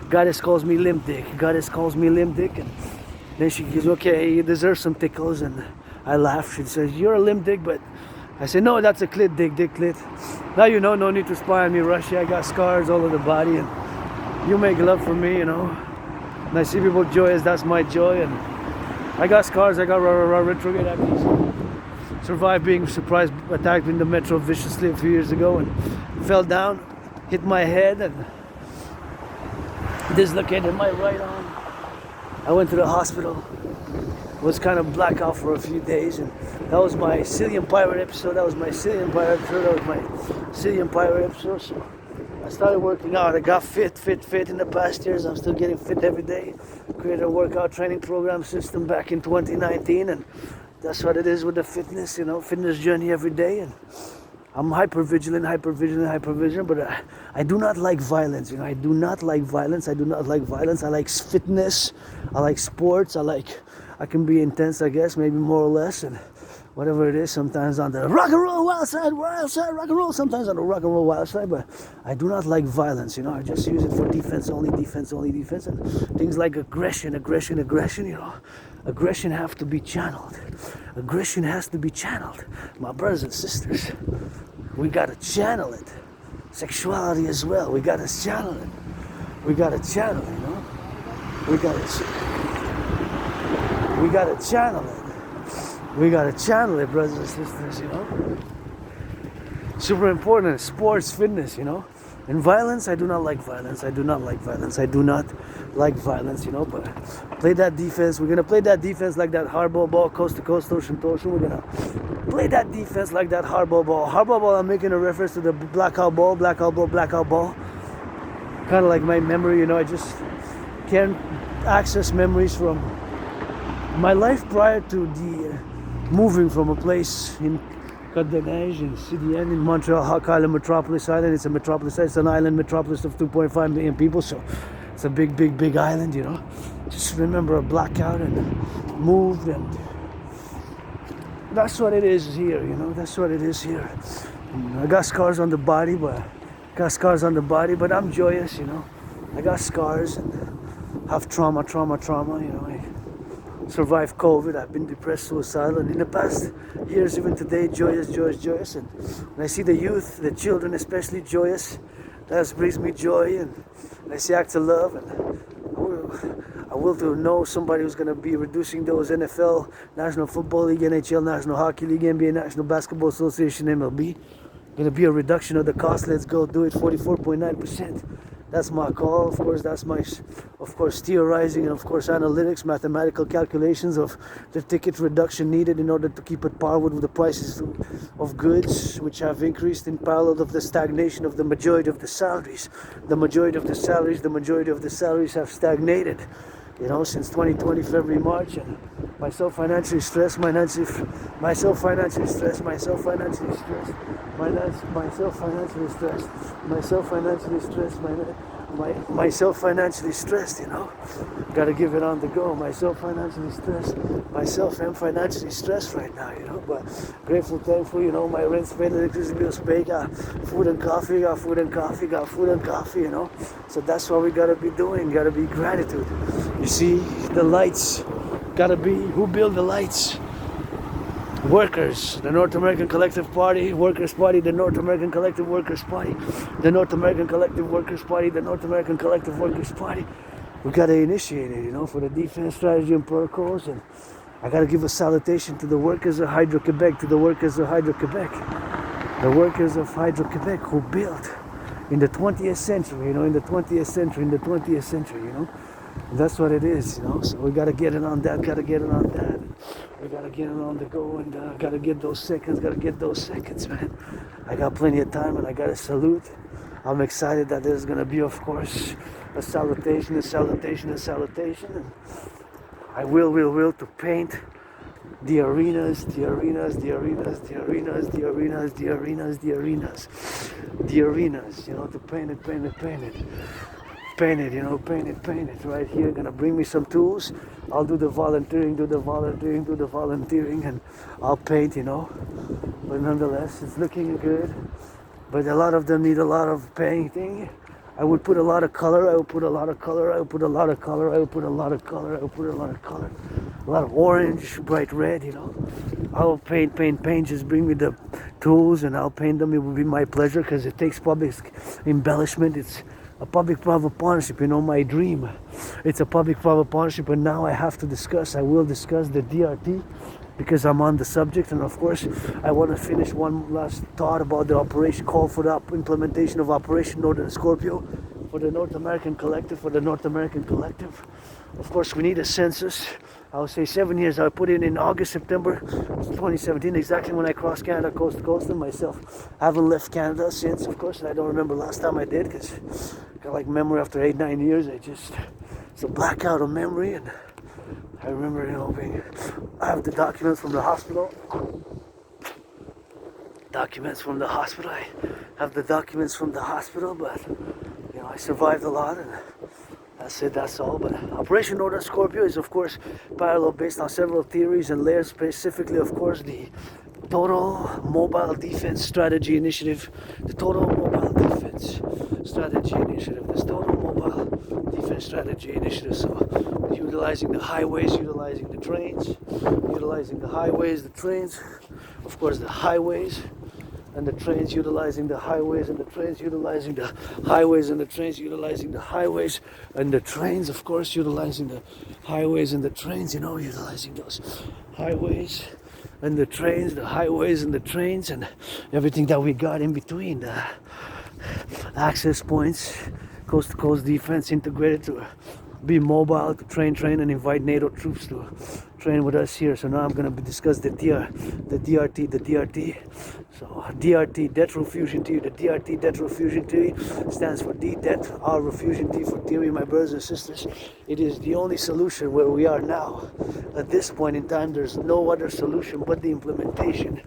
Speaker 1: Goddess calls me limp dick. And then she goes, "Okay, you deserve some tickles." And I laugh. She says, "You're a limp dick," but I said, "No, that's a clit dick, clit." Now you know, no need to spy on me, Russia. I got scars all over the body, and you make love for me, And I see people joyous, that's my joy. And I got scars, I got retrograde acne. Survived being attacked in the metro viciously a few years ago, and fell down, hit my head, and dislocated my right arm. I went to the hospital, was kind of blackout for a few days, and that was my Cillian Pirate episode. So I started working out. I got fit in the past years. I'm still getting fit every day. Created a workout training program system back in 2019, and that's what it is with the fitness, fitness journey every day. And I'm hyper vigilant, but I do not like violence. I do not like violence. I like fitness. I like sports. I can be intense, I guess, maybe more or less, and whatever it is. Sometimes on the rock and roll wild side, rock and roll. Sometimes on the rock and roll wild side, but I do not like violence. I just use it for defense only, and things like aggression. Aggression have to be channeled. Aggression has to be channeled. My brothers and sisters, we gotta channel it. Sexuality as well, we gotta channel it. We gotta channel it, We gotta channel it. We gotta channel it, brothers and sisters, Super important. Sports, fitness, And violence, I do not like violence. But play that defense. We're gonna play that defense like that hardball ball, coast to coast, ocean to ocean. We're gonna play that defense like that hardball ball. Hardball ball, I'm making a reference to the blackout ball. Kind of like my memory, I just can't access memories from my life prior to the moving from a place in Côte des Neiges in Citoyen in Montreal, Hawk Island Metropolis Island. It's a metropolis. It's an island metropolis of 2.5 million people, so it's a big island, Just remember a blackout and moved, and that's what it is here, That's what it is here. I got scars on the body, but I'm joyous, I got scars and have trauma, I survived COVID. I've been depressed, suicidal, and in the past years, even today, joyous. And when I see the youth, the children especially joyous, that brings me joy. And when I see acts of love, and I will to know somebody who's going to be reducing those NFL, National Football League, NHL, National Hockey League, NBA, National Basketball Association, MLB. Going to be a reduction of the cost. Let's go do it. 44.9%. That's my call. Of course, that's my, theorizing and of course analytics, mathematical calculations of the ticket reduction needed in order to keep it par with the prices of goods, which have increased in parallel of the stagnation of the majority of the salaries. The majority of the salaries have stagnated, since 2020, February, March, and myself financially stressed, myself financially stressed, Gotta give it on the go. Myself financially stressed, financially stressed right now, But grateful, thankful, my rent's paid, electricity bills paid, got food and coffee, So that's what we gotta be doing. Gotta be gratitude. You see, the lights gotta be, who built the lights? Workers, the North American Collective Party, Workers' Party, the North American Collective Workers' Party, the North American Collective Workers' Party, the North American Collective Workers' Party. We gotta initiate it, for the defense strategy and protocols. And I gotta give a salutation to the workers of Hydro-Quebec, the workers of Hydro-Quebec who built in the 20th century, in the 20th century, And that's what it is, So we gotta get it on that, We gotta get it on the go, and gotta get those seconds, man. I got plenty of time, and I gotta salute. I'm excited that there's gonna be, of course, a salutation. And I will to paint the arenas, to paint it right here. Gonna bring me some tools. I'll do the volunteering, and I'll paint, But nonetheless, it's looking good. But a lot of them need a lot of painting. I would put a lot of color. A lot of orange, bright red, I'll paint. Just bring me the tools and I'll paint them. It will be my pleasure because it takes public embellishment. It's a public-private partnership, my dream. It's a public-private partnership, and now I will discuss the DRT because I'm on the subject, and of course, I want to finish one last thought about the operation, call for the implementation of Operation Northern Scorpio for the North American Collective, Of course, we need a census. I would say 7 years. I put in August, September 2017, exactly when I crossed Canada coast to coast, and myself. I haven't left Canada since, of course, and I don't remember last time I did, because I got memory after 8-9 years. It's a blackout of memory, and I remember, I have the documents from the hospital. documents from the hospital. I have the documents from the hospital, but I survived a lot, and that's it, that's all. But Operation Northern Scorpio is, of course, parallel based on several theories and layers, specifically, of course, the Total Mobile Defense Strategy Initiative, the Total Mobile Defense Strategy Initiative, this Total Mobile Defense Strategy Initiative. So, utilizing the highways, utilizing the trains, utilizing the highways, the trains, of course, the highways and the trains, utilizing the highways and the trains, utilizing the highways and the trains, utilizing the highways and the trains, of course, utilizing the highways and the trains, utilizing those highways and the trains, the highways and the trains, and everything that we got in between, the access points, coast to coast defense integrated to be mobile, to train and invite NATO troops to train with us here. So now I'm going to discuss the DRT. So DRT, debt refusion theory. The DRT, debt refusion theory, stands for D, debt, R, refusion, T for theory. My brothers and sisters, it is the only solution where we are now. At this point in time, there's no other solution but the implementation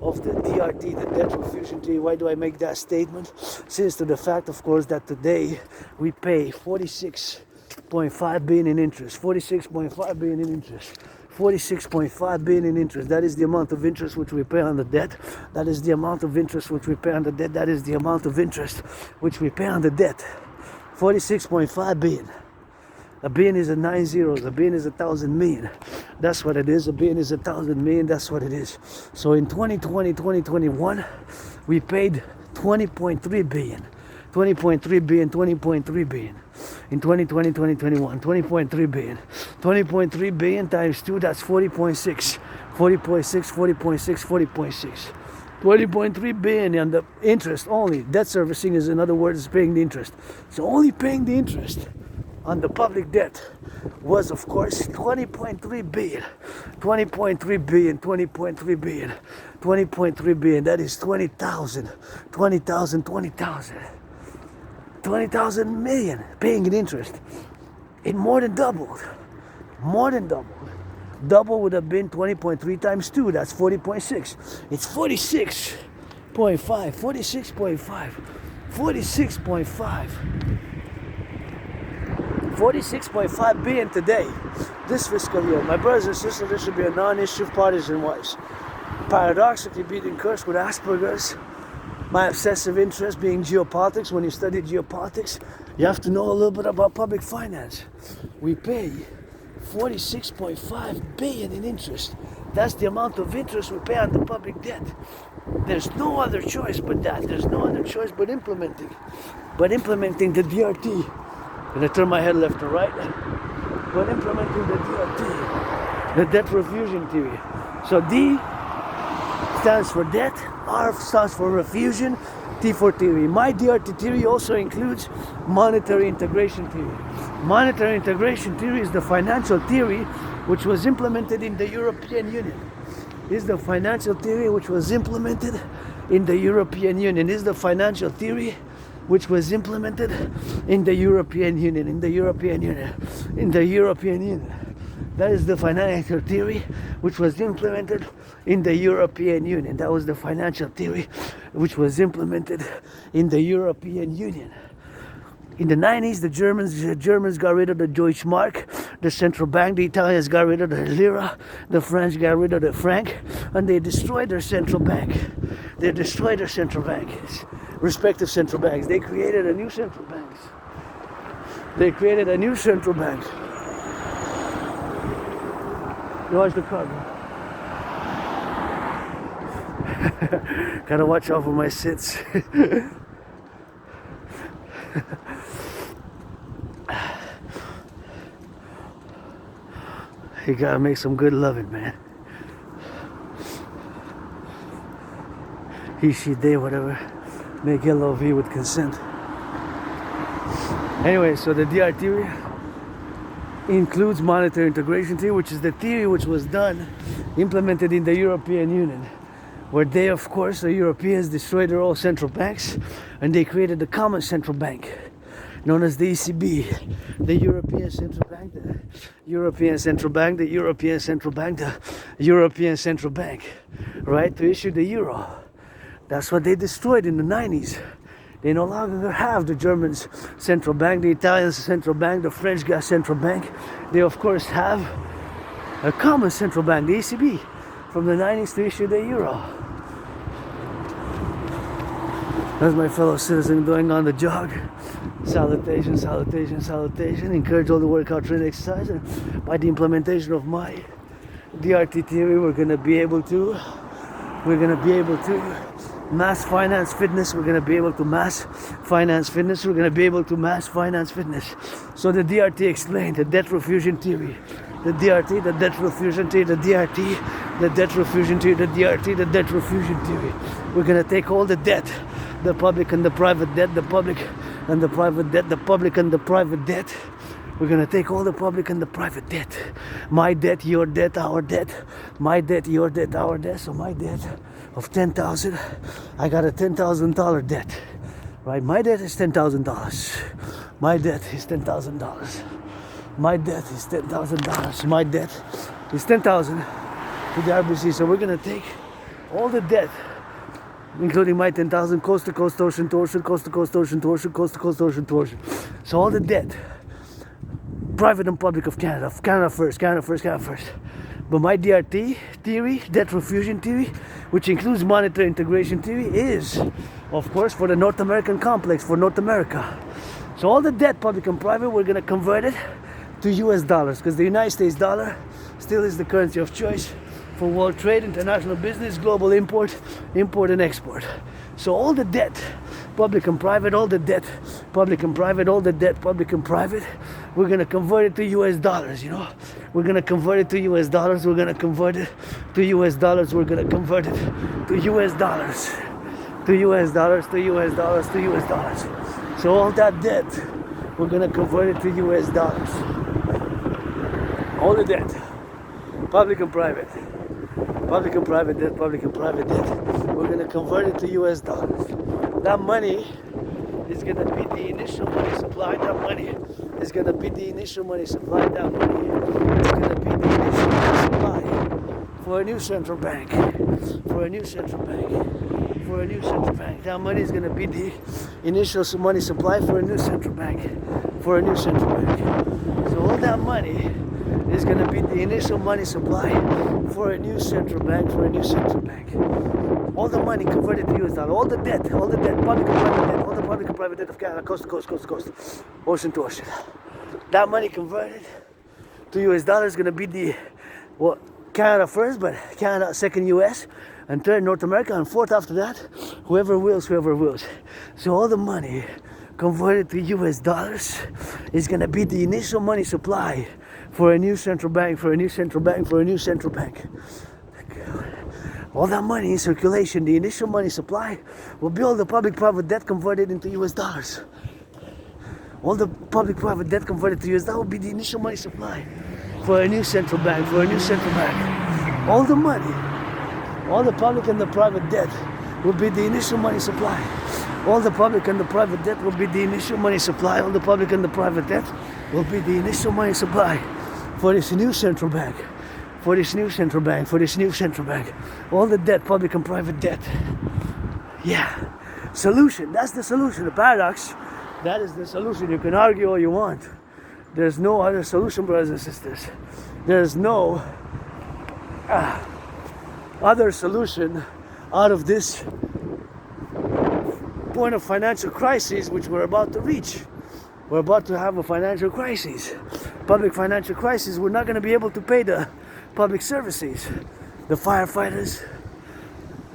Speaker 1: of the DRT, the debt refusion theory. Why do I make that statement? Since to the fact, of course, that today we pay 46.5 billion in interest, 46.5 billion in interest, 46.5 billion in interest. That is the amount of interest which we pay on the debt. That is the amount of interest which we pay on the debt. That is the amount of interest which we pay on the debt. 46.5 billion. A billion is a 9 zeros. A billion is 1,000 million. That's what it is. A billion is 1,000 million. That's what it is. So in 2020, 2021, we paid 20.3 billion. 20.3 billion, 20.3 billion. In 2020, 2021, 20.3 billion. 20.3 billion times 2, that's 40.6. 40.6, 40.6, 40.6. 20.3 billion on the interest only. Debt servicing is, in other words, paying the interest. So only paying the interest on the public debt was, of course, 20.3 billion. 20.3 billion, 20.3 billion. 20.3 billion, that is 20,000. 20,000, 20,000. 20,000 million paying in interest. It more than doubled. More than doubled. Double would have been 20.3 times 2. That's 40.6. It's 46.5. 46.5. 46.5. 46.5 billion today. This fiscal year. My brothers and sisters, this should be a non-issue partisan-wise. Paradoxically being cursed with Asperger's. My obsessive interest being geopolitics. When you study geopolitics, you have to know a little bit about public finance. We pay 46.5 billion in interest. That's the amount of interest we pay on the public debt. There's no other choice but that. There's no other choice but implementing. But implementing the DRT. And I turn my head left to right. But implementing the DRT. The debt refusion theory. So D stands for debt, R stands for refusion, T for theory. My DRT theory also includes monetary integration theory. Monetary integration theory is the financial theory which was implemented in the European Union. Is the financial theory which was implemented in the European Union. Is the financial theory which was implemented in the European Union. In the European Union. In the European Union. That is the financial theory which was implemented in the European Union. That was the financial theory which was implemented in the European Union. In the 90s, the Germans got rid of the Deutschmark, the central bank. The Italians got rid of the lira. The French got rid of the franc. And they destroyed their central bank. They destroyed their central banks, respective central banks. They created a new central bank. They created a new central bank. Watch the car, bro. Gotta watch out for my sits. You gotta make some good loving, man. He, she, they, whatever. Make LOV with consent. Anyway, so the DR theory includes monetary integration theory, which is the theory which was implemented in the European Union, where they, of course, the Europeans destroyed their own central banks, and they created a common central bank, known as the ECB, the European Central Bank, the European Central Bank, the European Central Bank, the European Central Bank, right, to issue the euro. That's what they destroyed in the 90s. They no longer have the Germans' central bank, the Italians' central bank, the French gas central bank. They of course have a common central bank, the ECB, from the 90s to issue the euro. That's my fellow citizen going on the jog. Salutation, salutation, salutation. Encourage all the workout, training, exercise. And by the implementation of my DRT theory, we're gonna be able to mass finance fitness. We're gonna be able to mass finance fitness. We're gonna be able to mass finance fitness. So the DRT explained the debt refusion theory. The DRT, the debt refusion theory, the DRT, the debt refusion theory, the DRT, the debt refusion theory. We're gonna take all the debt, the public and the private debt, the public and the private debt, the public and the private debt. We're gonna take all the public and the private debt. My debt, your debt, our debt. My debt, your debt, our debt. So my debt of $10,000, I got a $10,000 debt, right? My debt is $10,000. My debt is $10,000. My debt is $10,000. My debt is $10,000 to the RBC. So we're gonna take all the debt, including my 10,000, coast to coast ocean to ocean, coast to coast ocean to ocean, coast to coast ocean to ocean. So all the debt, private and public of Canada, Canada first, Canada first, Canada first. But my DRT theory, debt refusion theory, which includes monetary integration theory, is, of course, for the North American complex, for North America. So all the debt, public and private, we're gonna convert it to US dollars, because the United States dollar still is the currency of choice for world trade, international business, global import and export. So all the debt, public and private, all the debt, public and private, all the debt, public and private, we're gonna convert it to US dollars, you know? We're gonna convert it to US dollars, we're gonna convert it to US dollars, we're gonna convert it to US dollars, to US dollars, to US dollars, to US dollars. So all that debt, we're gonna convert it to US dollars. All the debt, public and private debt, public and private debt, we're gonna convert it to US dollars. That money is gonna be the initial money supply. That money is gonna be the initial money supply. That money is gonna be the initial money supply for a new central bank. For a new central bank. For a new central bank. That money is gonna be the initial money supply for a new central bank. For a new central bank. So all that money is going to be the initial money supply for a new central bank, for a new central bank. All the money converted to US dollar, all the debt, public and private debt, all the public and private debt of Canada, coast to coast, coast to coast, ocean to ocean. That money converted to US dollar is going to be the, well, Canada first, but Canada second US, and third North America, and fourth after that, whoever wills, whoever wills. So all the money converted to US dollars is going to be the initial money supply for a new central bank, for a new central bank, for a new central bank. All that money in circulation, the initial money supply, will be all the public-private debt converted into US dollars. All the public-private debt converted to US dollars will be the initial money supply for a new central bank, for a new central bank. All the money, all the public and the private debt will be the initial money supply. All the public and the private debt will be the initial money supply. All the public and the private debt will be the initial money supply for this new central bank, for this new central bank, for this new central bank. All the debt, public and private debt. Yeah. Solution. That's the solution. The paradox, that is the solution. You can argue all you want. There's no other solution, brothers and sisters. There's no other solution out of this point of financial crisis which we're about to reach. We're about to have a financial crisis, public financial crisis. We're not going to be able to pay the public services, the firefighters,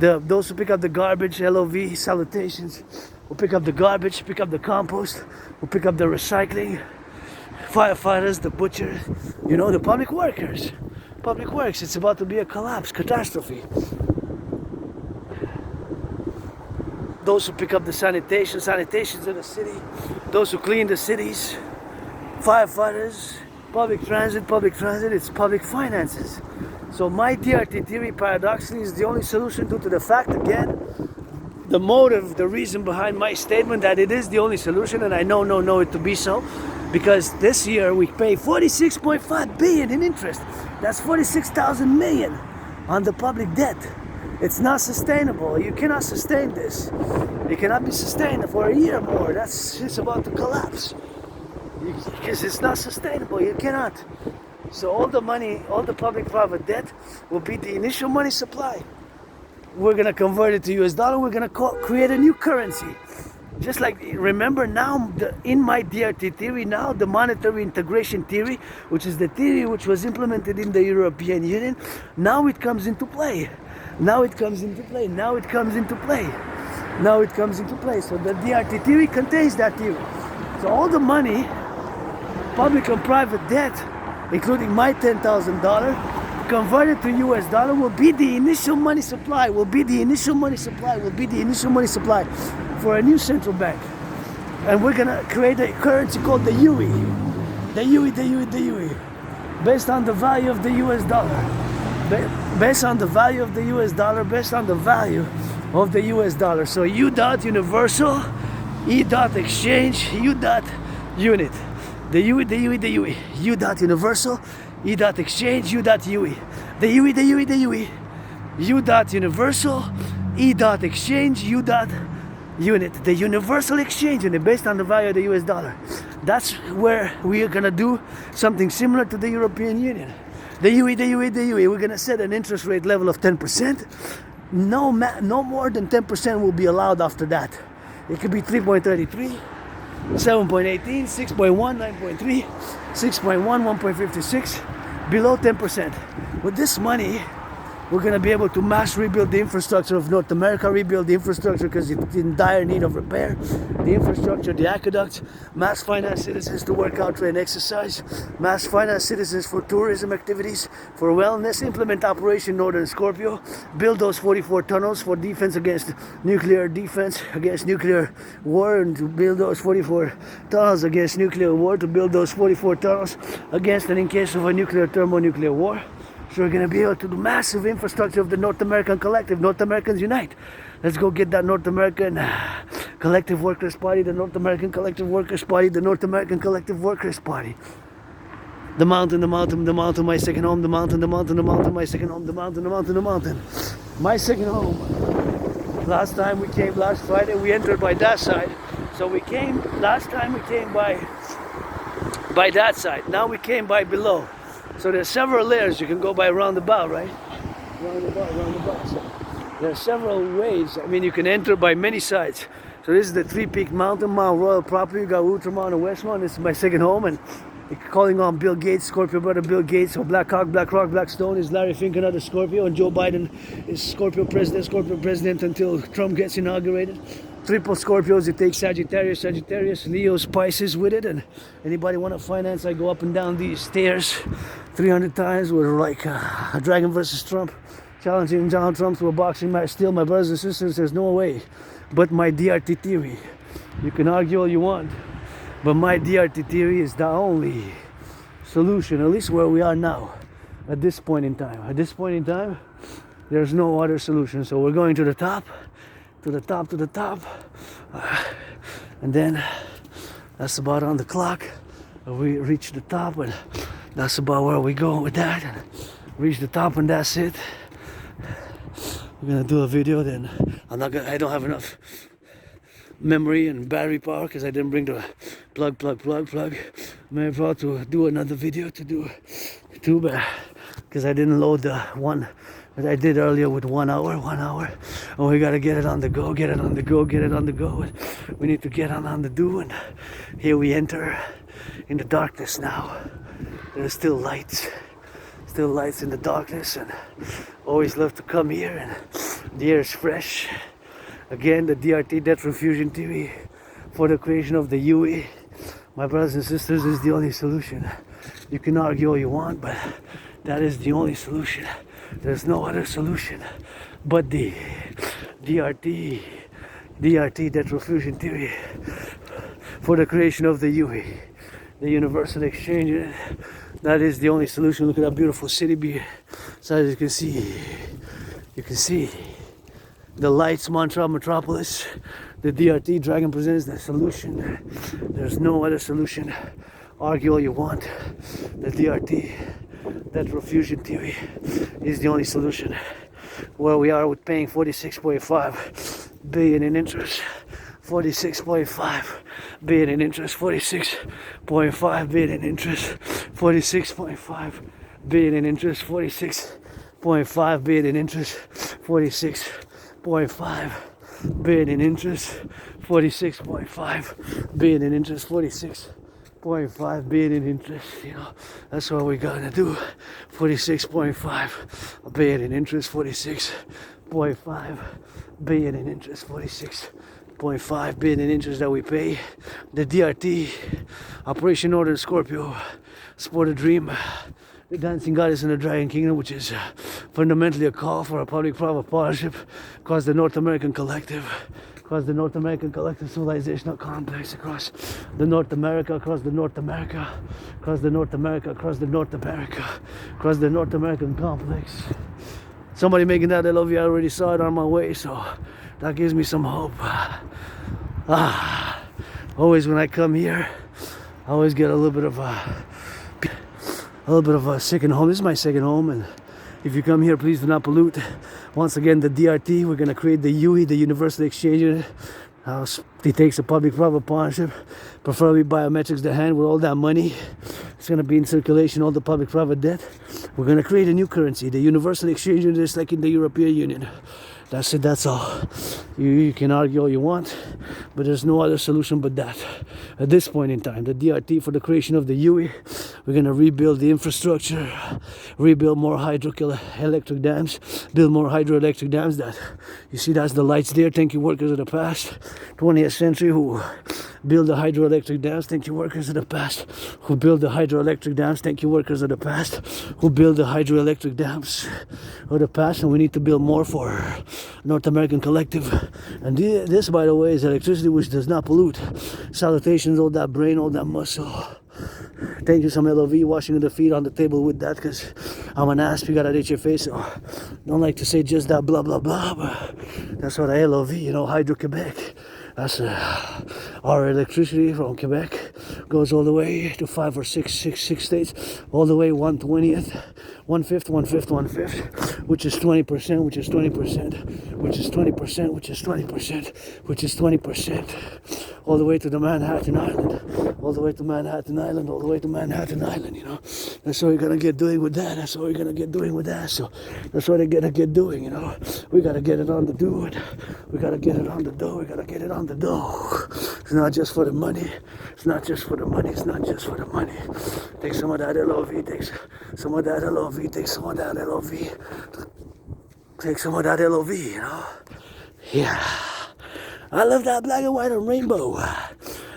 Speaker 1: those who pick up the garbage, LOV, salutations, will pick up the garbage, pick up the compost, will pick up the recycling, firefighters, the butchers, you know, the public workers, public works. It's about to be a collapse, catastrophe. Those who pick up the sanitations in the city, those who clean the cities, firefighters, public transit, it's public finances. So my DRT theory, paradoxically, is the only solution due to the fact, again, the motive, the reason behind my statement that it is the only solution, and I know it to be so, because this year we pay 46.5 billion in interest. That's 46,000 million on the public debt. It's not sustainable. You cannot sustain this. It cannot be sustained for a year more. It's about to collapse. Because it's not sustainable. You cannot. So all the money, all the public-private debt will be the initial money supply. We're going to convert it to US dollar. We're going to create a new currency. Just like, remember now, in my DRT theory now, the monetary integration theory, which is the theory which was implemented in the European Union, now it comes into play. Now it comes into play. Now it comes into play. Now it comes into play. So the DRT theory contains that theory. So all the money, public and private debt, including my $10,000, converted to US dollar will be the initial money supply, will be the initial money supply, will be the initial money supply for a new central bank. And we're gonna create a currency called the UE. The UE, based on the value of the US dollar. Based on the value of the US dollar, based on the value of the US dollar. So U dot universal, E dot exchange, U dot unit. The UE, U dot universal, E dot exchange, U dot UE. The UE, U dot universal, E dot exchange, U dot unit. The universal exchange unit based on the value of the US dollar. That's where we are gonna do something similar to the European Union. The UE, we're gonna set an interest rate level of 10%. No more than 10% will be allowed after that. It could be 3.33. 7.18, 6.1, 9.3, 6.1, 1.56, below 10%. With this money, we're going to be able to mass rebuild the infrastructure of North America, rebuild the infrastructure because it's in dire need of repair. The infrastructure, the aqueducts, mass finance citizens to work out, train, exercise, mass finance citizens for tourism activities, for wellness, implement Operation Northern Scorpio, build those 44 tunnels for defense against nuclear war, and to build those 44 tunnels against nuclear war, to build those 44 tunnels against and in case of a nuclear thermonuclear war. So we're going to be able to do massive infrastructure of the North American Collective. North Americans unite. Let's go get that North American Collective Workers Party, the North American Collective Workers Party, the North American Collective Workers Party. The mountain, my second home, the mountain, my second home, the mountain. My second home. Last time we came, last Friday, we entered by that side. So last time we came by that side. Now we came by below. So there's several layers. You can go by roundabout, right? Roundabout. So there are several ways. I mean, you can enter by many sides. So this is the three-peak mountain, Mount Royal property. You got Outremont and Westmont. This is my second home, and calling on Bill Gates, Scorpio brother Bill Gates. So Black Hawk, Black Rock, Black Stone is Larry Fink, another Scorpio, and Joe Biden is Scorpio president until Trump gets inaugurated. Triple Scorpios, it takes Sagittarius, Leo, Pisces with it. And anybody want to finance, I go up and down these stairs 300 times. We're like a Dragon versus Trump, challenging Donald Trump to a boxing match. Still, my brothers and sisters, there's no way. But my DRT theory, you can argue all you want, but my DRT theory is the only solution, at least where we are now, at this point in time. At this point in time, there's no other solution. So we're going to the top. To the top, and then that's about on the clock. We reach the top, and that's about where we go with that. And reach the top, and that's it. We're gonna do a video. Then I don't have enough memory and battery power because I didn't bring the plug. I'm about to do another video to do two, but because I didn't load the one that I did earlier with 1 hour, and we gotta get it on the go. We need to get on the do, and here we enter in the darkness now. There's still lights in the darkness, and always love to come here, and the air is fresh. Again, the DRT, debt refusion theory, for the creation of the UE. My brothers and sisters, is the only solution. You can argue all you want, but that is the only solution. There's no other solution but the DRT, debt refusion theory, for the creation of the UE, the universal exchange. That is the only solution. Look at that beautiful city. So as you can see the lights, Montreal Metropolis. The DRT Dragon presents the solution. There's no other solution. Argue all you want. The DRT, that refusion theory, is the only solution. where we are with paying 46.5 billion in interest. 46.5 billion in interest. 46.5 billion in interest. 46.5 billion in interest. 46.5 billion in interest. 46.5 billion in interest. 46.5 billion in interest. 46.5 billion in interest. You know, that's what we're gonna do. 46.5 billion in interest. 46.5 billion in interest. 46.5 billion in interest that we pay. The DRT, Operation Northern Scorpio, Sport a Dream, the Dancing Goddess in the Dragon Kingdom, which is fundamentally a call for a public-private partnership across the North American Collective, across the North American Collective Civilizational Complex, across the North America, across the North America, across the North America, across the North America, across the North American Complex. Somebody making that LOV, I already saw it on my way, so that gives me some hope. Always when I come here, I always get a little bit of a second home. This is my second home, and if you come here, please do not pollute. Once again, the DRT, we're gonna create the UE, the Universal Exchange Unit. It takes a public-private partnership, preferably biometrics to hand with all that money. It's gonna be in circulation, all the public-private debt. We're gonna create a new currency, the Universal Exchange Unit, just like in the European Union. That's it, that's all. You can argue all you want, but there's no other solution but that. At this point in time, the DRT for the creation of the UE, we're going to rebuild the infrastructure, rebuild more hydroelectric dams, build more hydroelectric dams. That you see, that's the lights there. Thank you, workers of the past, 20th century, who build the hydroelectric dams. Thank you, workers of the past, who build the hydroelectric dams. Thank you, workers of the past, who build the hydroelectric dams of the past. And we need to build more for North American Collective. And this, by the way, is electricity which does not pollute. Salutations, all that brain, all that muscle. Thank you, some LOV, washing the feet on the table with that, because I'm an ass, you gotta reach your face, so don't like to say just that blah blah blah, but that's what I LOV, you know, Hydro-Quebec. That's our electricity from Quebec goes all the way to 5 or 6 states, all the way 1/20th, 1/5, 1/5, 1/5, which is 20%, which is 20%, which is 20%, which is 20%, which is 20%, all the way to the Manhattan Island, all the way to Manhattan Island, all the way to Manhattan Island, you know. That's what we're gonna get doing with that. That's what we're gonna get doing with that. So that's what they're gonna get doing, you know. We gotta get it on the do it. We gotta get it on the dough. We gotta get it on the dough. It's not just for the money. It's not just for the money. It's not just for the money. Take some of that LOV. Take some of that LOV. Take some of that LOV. Take some of that LOV, you know. Yeah. I love that black and white and rainbow.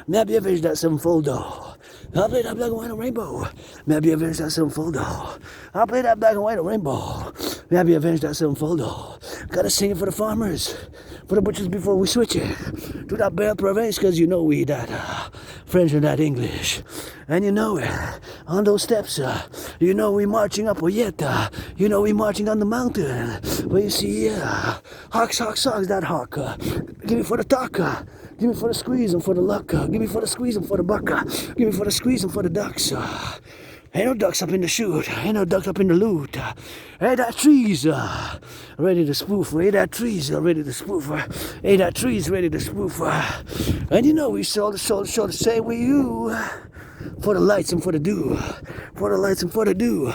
Speaker 1: Maybe avenge that sevenfold though. I'll play that black and white and rainbow. Maybe avenge that sevenfold though. I'll play that black and white and rainbow. Maybe avenge that sevenfold though. Gotta sing it for the farmers, for the butchers before we switch it to that bell Privee, cause you know we that French and that English. And you know it, on those steps, you know we marching up yet, you know we marching on the mountain. But you see, hawks, that hawk. Give me for the talk, give me for the squeeze and for the luck, give me for the squeeze and for the buck, give me for the squeeze and for the ducks. Ain't no ducks up in the chute, ain't no ducks up in the loot. Hey, that tree's ready to spoof, hey, that tree's ready to spoof, hey, that tree's ready to spoof. And you know we show the say with you. For the lights and for the dew, for the lights and for the dew,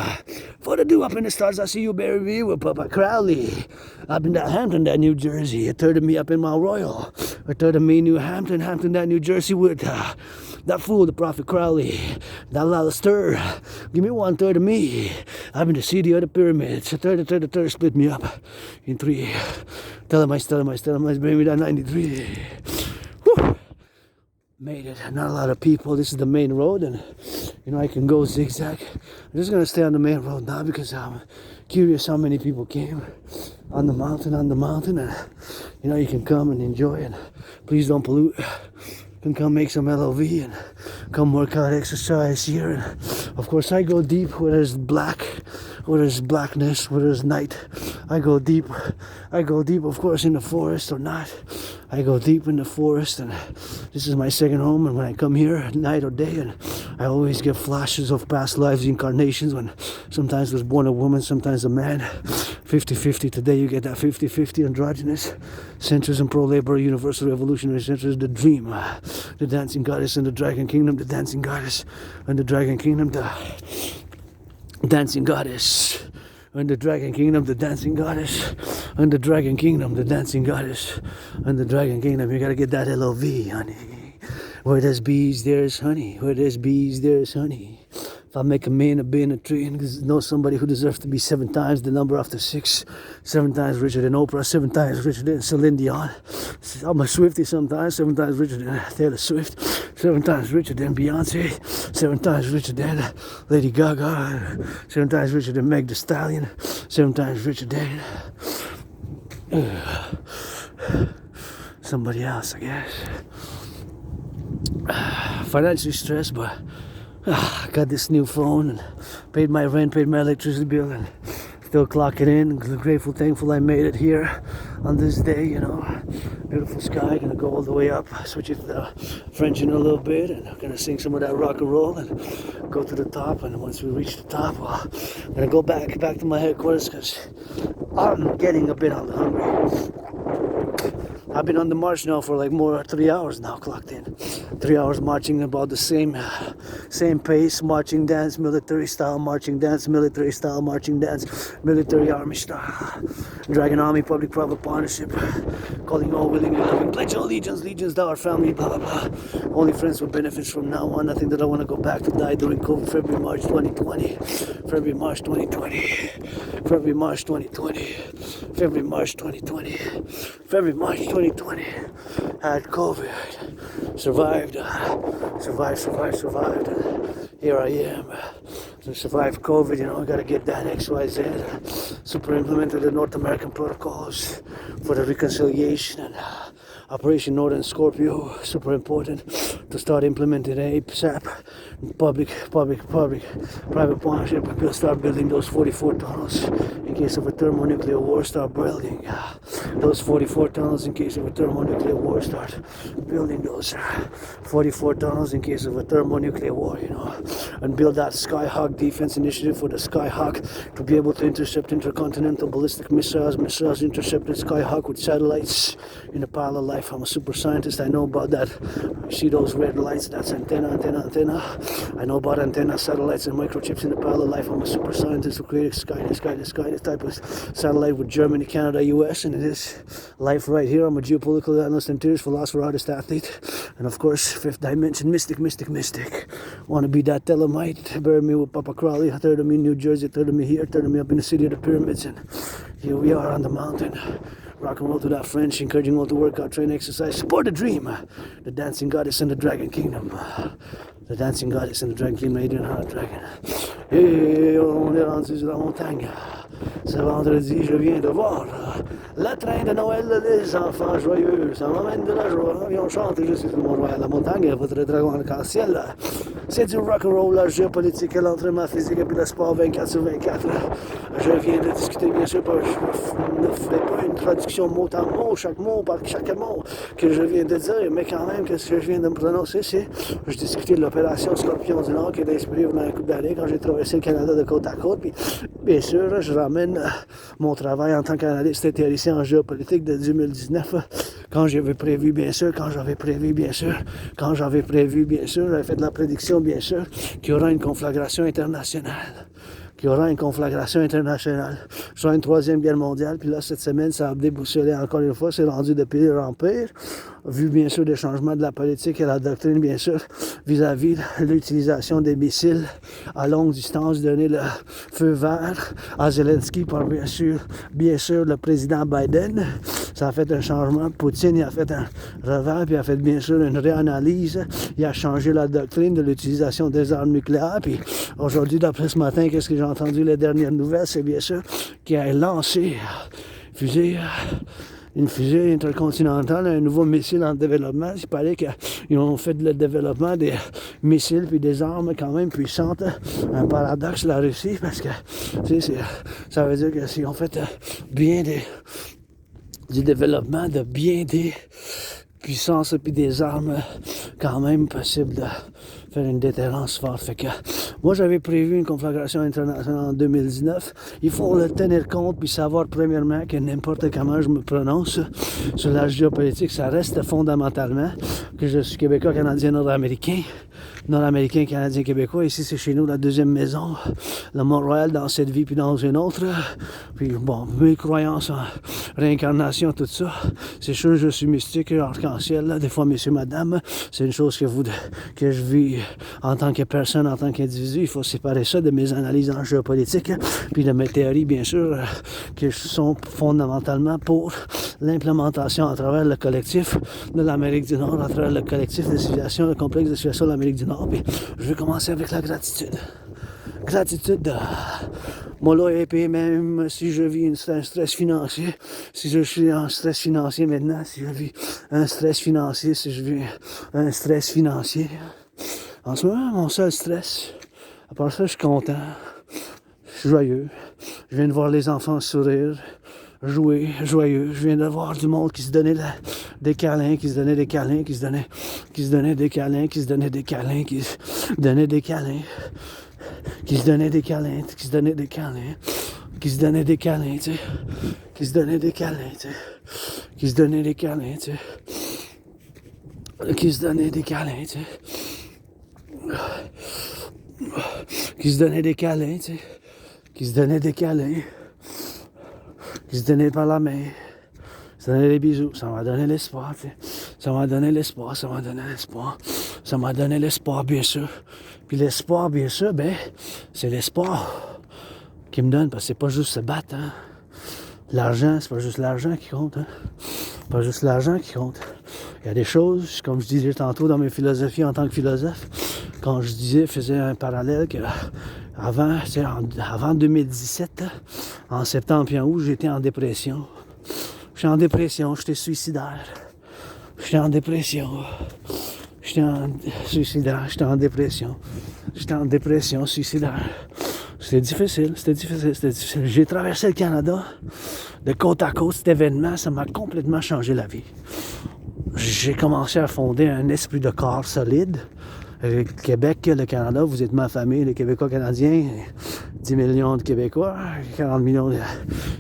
Speaker 1: for the dew up in the stars. I see you, Privee, with Papa Crowley. Up in that Hampton, that New Jersey. A third of me up in Mount Royal. A third of me, New Hampton, that New Jersey with that fool, the Prophet Crowley. That Lalister. Give me 1/3 of me. I've been to see the other pyramids. A third, split me up in 3. Tell him I bring me that 93. Whew. Made it. Not a lot of people. This is the main road, and you know I can go zigzag. I'm just gonna stay on the main road now because I'm curious how many people came on the mountain, and you know you can come and enjoy, and please don't pollute. You can come make some LOV and come work out, exercise here, and of course I go deep where there's black, where there's blackness, where there's night. I go deep, of course, in the forest or not. I go deep in the forest, and this is my second home, and when I come here at night or day, and I always get flashes of past lives, incarnations, when sometimes I was born a woman, sometimes a man, 50-50. Today you get that 50-50 androgynous centrism, pro-labor, universal revolutionary centrism, the dream, the dancing goddess and the dragon kingdom, the dancing goddess and the dragon kingdom, the dancing goddess and the dragon kingdom, the dancing goddess and the dragon kingdom, the dancing goddess and the dragon kingdom. You gotta get that LOV, honey. Where there's bees, there's honey. Where there's bees, there's honey. If I make a man a being a tree and know somebody who deserves to be 7 times the number after 6, 7 times richer than Oprah, 7 times richer than Celine Dion. I'm a Swiftie sometimes, 7 times richer than Taylor Swift, 7 times richer than Beyonce, 7 times richer than Lady Gaga, 7 times richer than Meg Thee Stallion, 7 times richer than somebody else, I guess. Financially stressed, but I got this new phone and paid my rent, paid my electricity bill, and still clocking in. Grateful, thankful I made it here on this day, you know. Beautiful sky, gonna go all the way up, switch it to the French in a little bit, and I'm gonna sing some of that rock and roll and go to the top. And once we reach the top, well, I'm gonna go back to my headquarters because I'm getting a bit hungry. I've been on the march now for like more 3 hours now, clocked in. 3 hours marching about the same pace, marching dance, military style, marching dance, military style, marching dance, military army style. Dragon Army, public-private partnership, calling all willing and loving, pledge allegiance, legions to our family, blah, blah, blah. Only friends with benefits from now on. Nothing that I want to go back to die during COVID, February, March 2020. February, March 2020. February, March 2020. February, March 2020. February, March 2020. Had COVID. Survived. Here I am. To survive COVID, you know, I gotta get that XYZ. Super implemented the North American protocols for the reconciliation and Operation Northern Scorpio. Super important to start implementing ASAP. Public-private partnership. We'll start building those 44 tunnels in case of a thermonuclear war. Start building those 44 tunnels in case of a thermonuclear war. Start building those 44 tunnels in case of a thermonuclear war, you know, and build that Skyhawk defense initiative for the Skyhawk to be able to intercept intercontinental ballistic missiles intercepted Skyhawk with satellites in a parallel life. I'm a super scientist. I know about that. You see those red lights? That's antenna. I know about antenna, satellites, and microchips in the parallel life. I'm a super scientist who created Skynet type of satellite with Germany, Canada, US, and it is life right here. I'm a geopolitical analyst and theorist, philosopher, artist, athlete, and of course, 5th dimension, mystic. Want to be that Telemite? Bury me with Papa Crowley, a third of me in New Jersey, a third of me here, a third of me up in the city of the pyramids, and here we are on the mountain. Rock and roll to that French, encouraging all to work out, train, exercise, support the dream. The dancing goddess and the dragon kingdom. The dancing goddess and the dragon kingdom, Adrian Hart Dragon. Et on est rendu sur la montagne. Ce vendredi, je viens de voir le train de Noël des enfants joyeux. Ça m'amène de la joie. Et on chante juste sur mon royal. La montagne, votre dragon arc-en-ciel. C'est du rock-and-roll, la géopolitique, l'entraînement physique et puis le sport 24/24. Je viens de discuter, bien sûr, je ne ferai pas une traduction mot à mot, chaque mot par chaque mot que je viens de dire, mais quand même, que ce que je viens de me prononcer, c'est je discutais de l'opération Scorpion du Nord qui est inspirée pendant un couple d'années quand j'ai traversé le Canada de côte à côte. Puis, bien sûr, je ramène mon travail en tant qu'analyste et théoricien en géopolitique de 2019. Quand j'avais prévu, bien sûr, j'avais fait de la prédiction, bien sûr, qu'il y aura une conflagration internationale. Sur une 3e guerre mondiale. Puis là, cette semaine, ça a déboussolé encore une fois. C'est rendu de pire en pire. Vu, bien sûr, des changements de la politique et la doctrine, bien sûr, vis-à-vis de l'utilisation des missiles à longue distance, donner le feu vert à Zelensky par, bien sûr, le président Biden. Ça a fait un changement. Poutine, il a fait un revers, puis il a fait, bien sûr, une réanalyse. Il a changé la doctrine de l'utilisation des armes nucléaires. Puis aujourd'hui, d'après ce matin, qu'est-ce que j'ai entendu les dernières nouvelles, c'est bien sûr qu'il a lancé une fusée intercontinentale, un nouveau missile en développement. Il paraît qu'ils ont fait le développement des missiles puis des armes quand même puissantes. Un paradoxe, la Russie, parce que ça veut dire que s'ils ont fait du développement de bien des puissances puis des armes quand même possibles de faire une déterrence forte. Fait que moi, j'avais prévu une conflagration internationale en 2019. Il faut le tenir compte puis savoir premièrement que n'importe comment je me prononce sur la géopolitique, ça reste fondamentalement que je suis québécois, canadien, nord-américain. Nord-américain, canadien, québécois. Ici, c'est chez nous la deuxième maison. Le Mont-Royal dans cette vie puis dans une autre. Puis bon, mes croyances en réincarnation, tout ça. C'est sûr, je suis mystique, arc-en-ciel. Là. Des fois, messieurs, madame, c'est une chose que je vis en tant que personne, en tant qu'individu. Il faut séparer ça de mes analyses en géopolitique. Puis de mes théories, bien sûr, qui sont fondamentalement pour l'implémentation à travers le collectif de l'Amérique du Nord, à travers le collectif de civilisation, le complexe de civilisation de l'Amérique du Nord. Puis je vais commencer avec la gratitude. Gratitude de moi là, et puis même si je vis un stress financier, si je suis en stress financier maintenant, si je vis un stress financier, si je vis un stress financier. En ce moment, mon seul stress, à part ça, je suis content, je suis joyeux. Je viens de voir les enfants sourire, jouer, joyeux. Je viens de voir du monde qui se donnait des câlins, qui se donnait des câlins, qui se donnait des câlins, qui se donnait des câlins, qui se donnait des câlins, qui se donnait des câlins, qui se donnait des câlins, qui se donnait des câlins, tu sais, qui se donnait des câlins, tu sais, qui se donnait des câlins, tu sais, qui se donnait des câlins, tu sais, qui se donnait des câlins, tu sais, qui se donnait des câlins, qui se donnait par la main, se donnait des bisous, ça m'a donné l'espoir, tu sais. Ça m'a donné l'espoir, ça m'a donné l'espoir, ça m'a donné l'espoir, bien sûr. Puis l'espoir, bien sûr, ben, c'est l'espoir qui me donne, parce que c'est pas juste se battre, hein. L'argent, c'est pas juste l'argent qui compte, hein. Pas juste l'argent qui compte. Il y a des choses, comme je disais tantôt dans mes philosophies en tant que philosophe, quand je disais, faisais un parallèle que avant 2017, en septembre et en août, j'étais en dépression. J'étais en dépression, j'étais suicidaire. J'étais en dépression. J'étais en suicidaire, j'étais en dépression. J'étais en dépression suicidaire. C'était difficile. J'ai traversé le Canada de côte à côte. Cet événement, ça m'a complètement changé la vie. J'ai commencé à fonder un esprit de corps solide. Le Québec, le Canada, vous êtes ma famille, les Québécois canadiens, 10 millions de Québécois, 40 millions de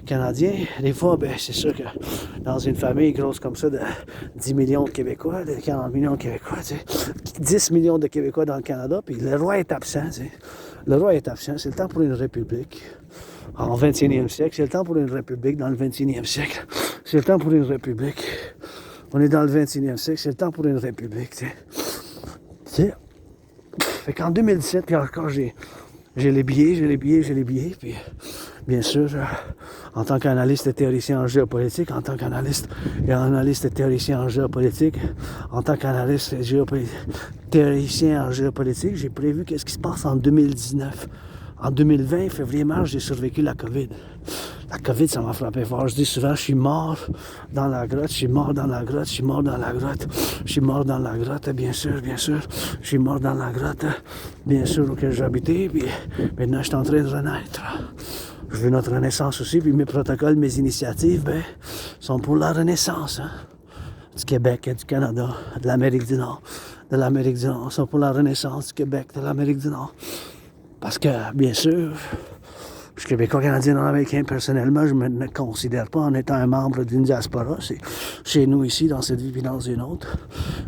Speaker 1: Canadiens. Des fois, ben, c'est sûr que dans une famille grosse comme ça de 10 millions de Québécois, de 40 millions de Québécois, tu sais, 10 millions de Québécois dans le Canada, puis le roi est absent, tu sais. Le roi est absent, c'est le temps pour une république. En 21e siècle, c'est le temps pour une république dans le 21e siècle. C'est le temps pour une république. On est dans le 21e siècle, c'est le temps pour une république, tu sais. Tu sais. Fait qu'en 2017, puis encore, j'ai les billets, puis bien sûr, en tant qu'analyste et théoricien en géopolitique, en tant qu'analyste et analyste et théoricien en géopolitique, en tant qu'analyste et théoricien en géopolitique, j'ai prévu qu'est-ce qui se passe en 2019. En 2020, février-mars, j'ai survécu la COVID. La COVID, ça m'a frappé fort. Je dis souvent, je suis mort dans la grotte, je suis mort dans la grotte, je suis mort dans la grotte, je suis mort dans la grotte, bien sûr. Je suis mort dans la grotte, bien sûr, auquel j'habitais, puis maintenant, je suis en train de renaître. Je veux notre renaissance aussi, puis mes protocoles, mes initiatives, ben, sont pour la renaissance, hein, du Québec et du Canada, de l'Amérique du Nord, sont pour la renaissance du Québec, de l'Amérique du Nord. Parce que, bien sûr, je suis québécois, canadien, nord-américain. Personnellement, je ne me considère pas en étant un membre d'une diaspora. C'est chez nous ici, dans cette vie puis dans une autre.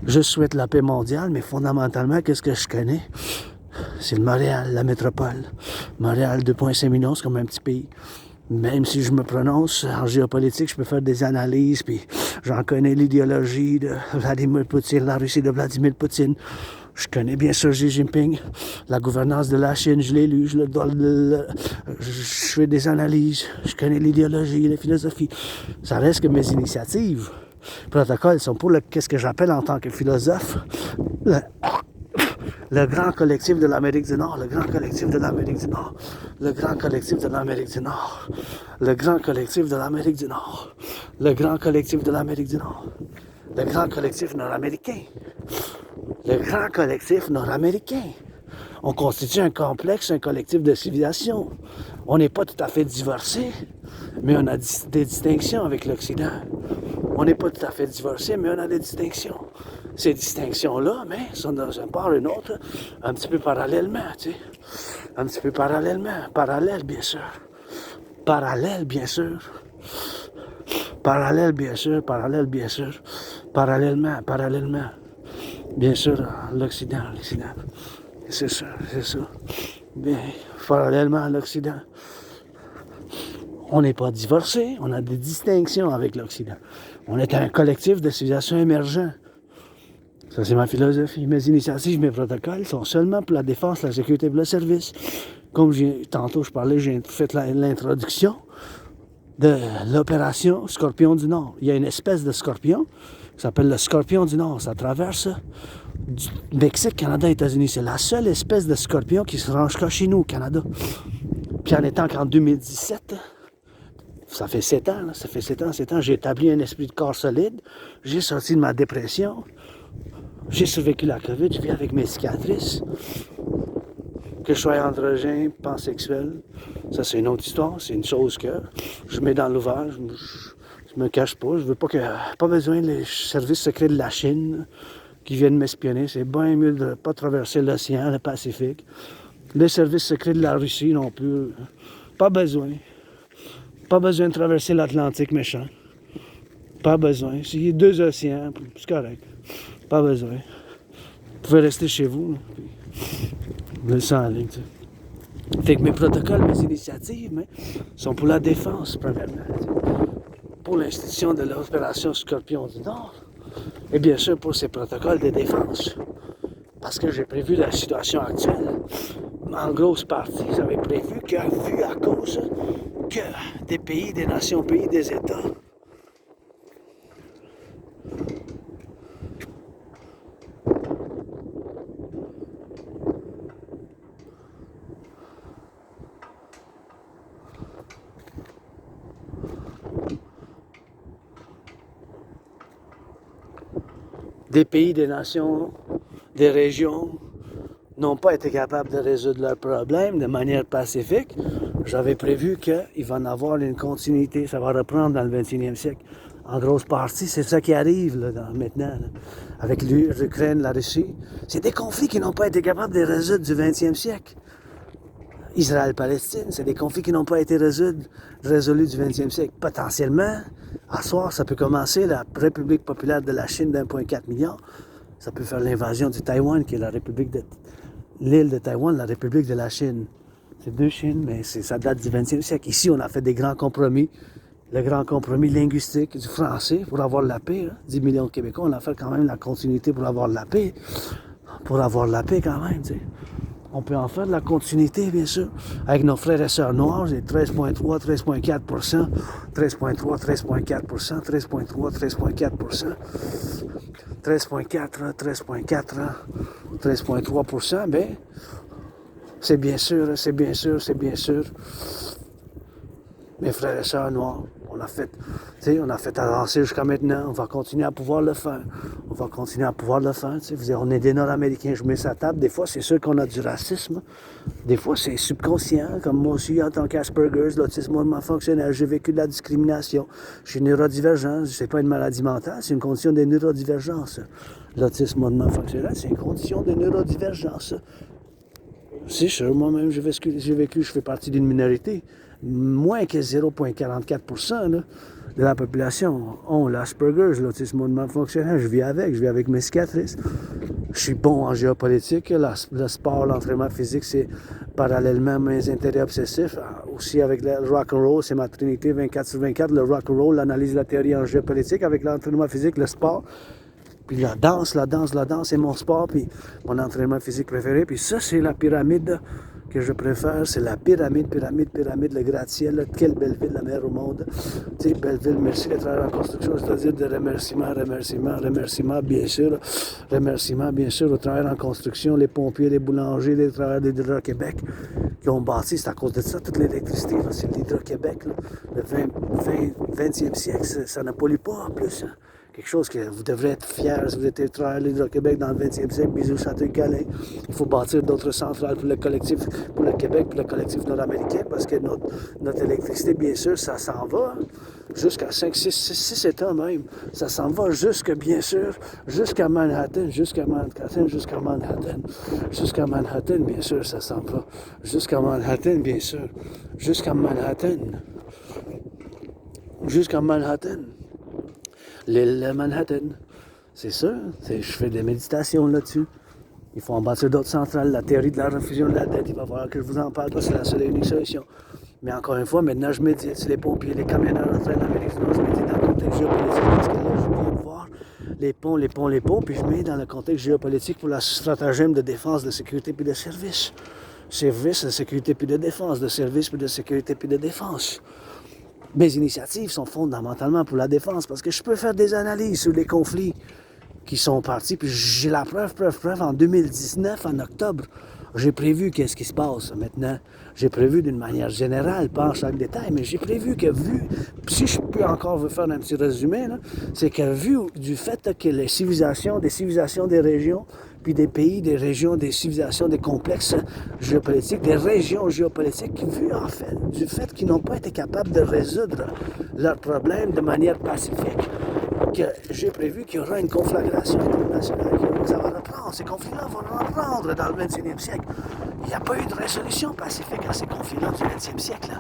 Speaker 1: Je souhaite la paix mondiale, mais fondamentalement, qu'est-ce que je connais? C'est le Montréal, la métropole. Montréal, 2,5 millions, c'est comme un petit pays. Même si je me prononce en géopolitique, je peux faire des analyses, puis j'en connais l'idéologie de Vladimir Poutine, la Russie de Vladimir Poutine. Je connais bien sûr Xi Jinping, la gouvernance de la Chine, je l'ai lu, je fais des analyses, je connais l'idéologie, la philosophie. Ça reste que mes initiatives, protocoles sont pour qu'est-ce que j'appelle en tant que philosophe, le grand collectif de l'Amérique du Nord, le grand collectif de l'Amérique du Nord, le grand collectif de l'Amérique du Nord, le grand collectif de l'Amérique du Nord, le grand collectif de l'Amérique du Nord, le grand collectif nord-américain. Le grand collectif nord-américain. On constitue un complexe, un collectif de civilisation. On n'est pas tout à fait divorcés, mais on a des distinctions avec l'Occident. On n'est pas tout à fait divorcés, mais on a des distinctions. ces distinctions-là, mais sont dans un part ou une autre, un petit peu parallèlement, tu sais. Un petit peu parallèlement. Parallèle, bien sûr. Parallèle, bien sûr. Parallèle, bien sûr. Parallèle, bien sûr. Parallèlement, parallèlement. Bien sûr, l'Occident. C'est ça. Bien, parallèlement à l'Occident. On n'est pas divorcés, on a des distinctions avec l'Occident. On est un collectif de civilisation émergent. Ça, c'est ma philosophie. Mes initiatives, mes protocoles sont seulement pour la défense, la sécurité et le service. Comme tantôt je parlais, j'ai fait l'introduction de l'opération Scorpion du Nord. Il y a une espèce de scorpion qui s'appelle le Scorpion du Nord. Ça traverse du Mexique, Canada, États-Unis. C'est la seule espèce de scorpion qui se range qu'à chez nous, au Canada. Puis en étant qu'en 2017, ça fait 7 ans, là, ça fait 7 ans, j'ai établi un esprit de corps solide, j'ai sorti de ma dépression, j'ai survécu la COVID, je vis avec mes cicatrices. Que je sois androgyne, pansexuel, ça c'est une autre histoire, c'est une chose que je mets dans l'ouvrage, je me cache pas, je veux pas besoin des services secrets de la Chine qui viennent m'espionner, c'est bien mieux de ne pas traverser l'océan, le Pacifique. Les services secrets de la Russie non plus, pas besoin. Pas besoin de traverser l'Atlantique méchant. Pas besoin. S'il y a 2 océans, c'est correct. Pas besoin. Vous pouvez rester chez vous. Là, puis le sang en ligne. Tu sais. Fait que mes protocoles, mes initiatives sont pour la défense, premièrement. Tu sais. Pour l'institution de l'opération Scorpion du Nord. Et bien sûr pour ces protocoles de défense. Parce que j'ai prévu la situation actuelle. En grosse partie, j'avais prévu que, vu à cause que des pays, des nations, pays, des États, des pays, des nations, des régions n'ont pas été capables de résoudre leurs problèmes de manière pacifique, j'avais prévu qu'il va en avoir une continuité, ça va reprendre dans le 21e siècle. En grosse partie, c'est ça qui arrive là, maintenant, là, avec l'Ukraine, la Russie. C'est des conflits qui n'ont pas été capables de résoudre du 20e siècle. Israël-Palestine, c'est des conflits qui n'ont pas été résolus du 20e siècle. Potentiellement, à soir, ça peut commencer la République populaire de la Chine d'1,4 milliard. Ça peut faire l'invasion du Taïwan, qui est l'île de Taïwan, la République de la Chine. C'est 2 Chines, mais ça date du 20e siècle. Ici, on a fait des grands compromis. Le grand compromis linguistique du français pour avoir la paix. 10 millions de Québécois, on a fait quand même la continuité pour avoir la paix. Pour avoir la paix quand même, tu sais. On peut en faire de la continuité, bien sûr, avec nos frères et sœurs noirs, c'est 13,3, 13,4%, 13,3, 13,4%, 13,3, 13,4%, 13,4, 13,4, 13,3%, bien, c'est bien sûr, mes frères et sœurs noirs. On a fait avancer jusqu'à maintenant. On va continuer à pouvoir le faire. On est des Nord-Américains. Je mets ça à table. Des fois, c'est sûr qu'on a du racisme. Des fois, c'est subconscient. Comme moi aussi, en tant qu'Asperger's, l'autisme moindrement fonctionnel, j'ai vécu de la discrimination. Je suis neurodivergent. C'est pas une maladie mentale, c'est une condition de neurodivergence. L'autisme moindrement fonctionnel, c'est une condition de neurodivergence. C'est sûr, moi-même, j'ai vécu, je fais partie d'une minorité. Moins que 0,44% de la population ont l'Asperger's, l'autisme moindrement fonctionnel. Je vis avec mes cicatrices. Je suis bon en géopolitique. Le sport, l'entraînement physique, c'est parallèlement mes intérêts obsessifs. Aussi avec le Rock&Roll, c'est ma trinité 24/24. Le Rock&Roll, l'analyse de la théorie en géopolitique, avec l'entraînement physique, le sport. Puis la danse, c'est mon sport, puis mon entraînement physique préféré. Puis ça, c'est la pyramide que je préfère, c'est la pyramide, le gratte-ciel. Quelle belle ville, la meilleure au monde. Tu sais, belle ville, merci d'être en construction, c'est-à-dire de remerciements, bien sûr. Remerciements, bien sûr, aux travailleurs en construction, les pompiers, les boulangers, les travailleurs d'Hydro-Québec qui ont bâti, c'est à cause de ça, toute l'électricité, c'est l'Hydro-Québec. Le 20e siècle, ça ne pollue pas en plus. quelque chose que vous devrez être fiers si vous êtes travailleur de l'Hydro-Québec dans le 20e siècle. Bisous, Château-Calais. Il faut bâtir d'autres centrales pour le collectif, pour le Québec, pour le collectif nord-américain, parce que notre électricité, bien sûr, ça s'en va jusqu'à 5, 6 États même. Ça s'en va bien sûr, jusqu'à Manhattan, jusqu'à Manhattan, bien sûr, ça s'en va. Jusqu'à Manhattan, bien sûr. Jusqu'à Manhattan. L'île Manhattan. C'est sûr, je fais des méditations là-dessus. Il faut en bâtir d'autres centrales. La théorie de la refusion de la dette, il va falloir que je vous en parle, parce que c'est la seule et unique solution. Mais encore une fois, maintenant, je médite sur les pompiers, les camionneurs en train d'Amérique du Nord. Je médite dans le contexte géopolitique, parce que là, je viens de voir les ponts, puis je mets dans le contexte géopolitique pour la stratagème de défense, de sécurité puis de service. Service de sécurité puis de défense, de service puis de sécurité puis de défense. Mes initiatives sont fondamentalement pour la défense, parce que je peux faire des analyses sur les conflits qui sont partis, puis j'ai la preuve, en 2019, en octobre, j'ai prévu qu'est-ce qui se passe maintenant. J'ai prévu d'une manière générale, pas en chaque détail, mais j'ai prévu que si je peux encore vous faire un petit résumé, là, c'est que vu du fait que les civilisations des régions, puis des pays, des régions, des civilisations, des complexes géopolitiques, des régions géopolitiques, vu en fait du fait qu'ils n'ont pas été capables de résoudre leurs problèmes de manière pacifique, que j'ai prévu qu'il y aura une conflagration internationale, ça va reprendre, ces conflits-là vont reprendre dans le 21e siècle. Il n'y a pas eu de résolution pacifique à ces conflits-là du 20e siècle.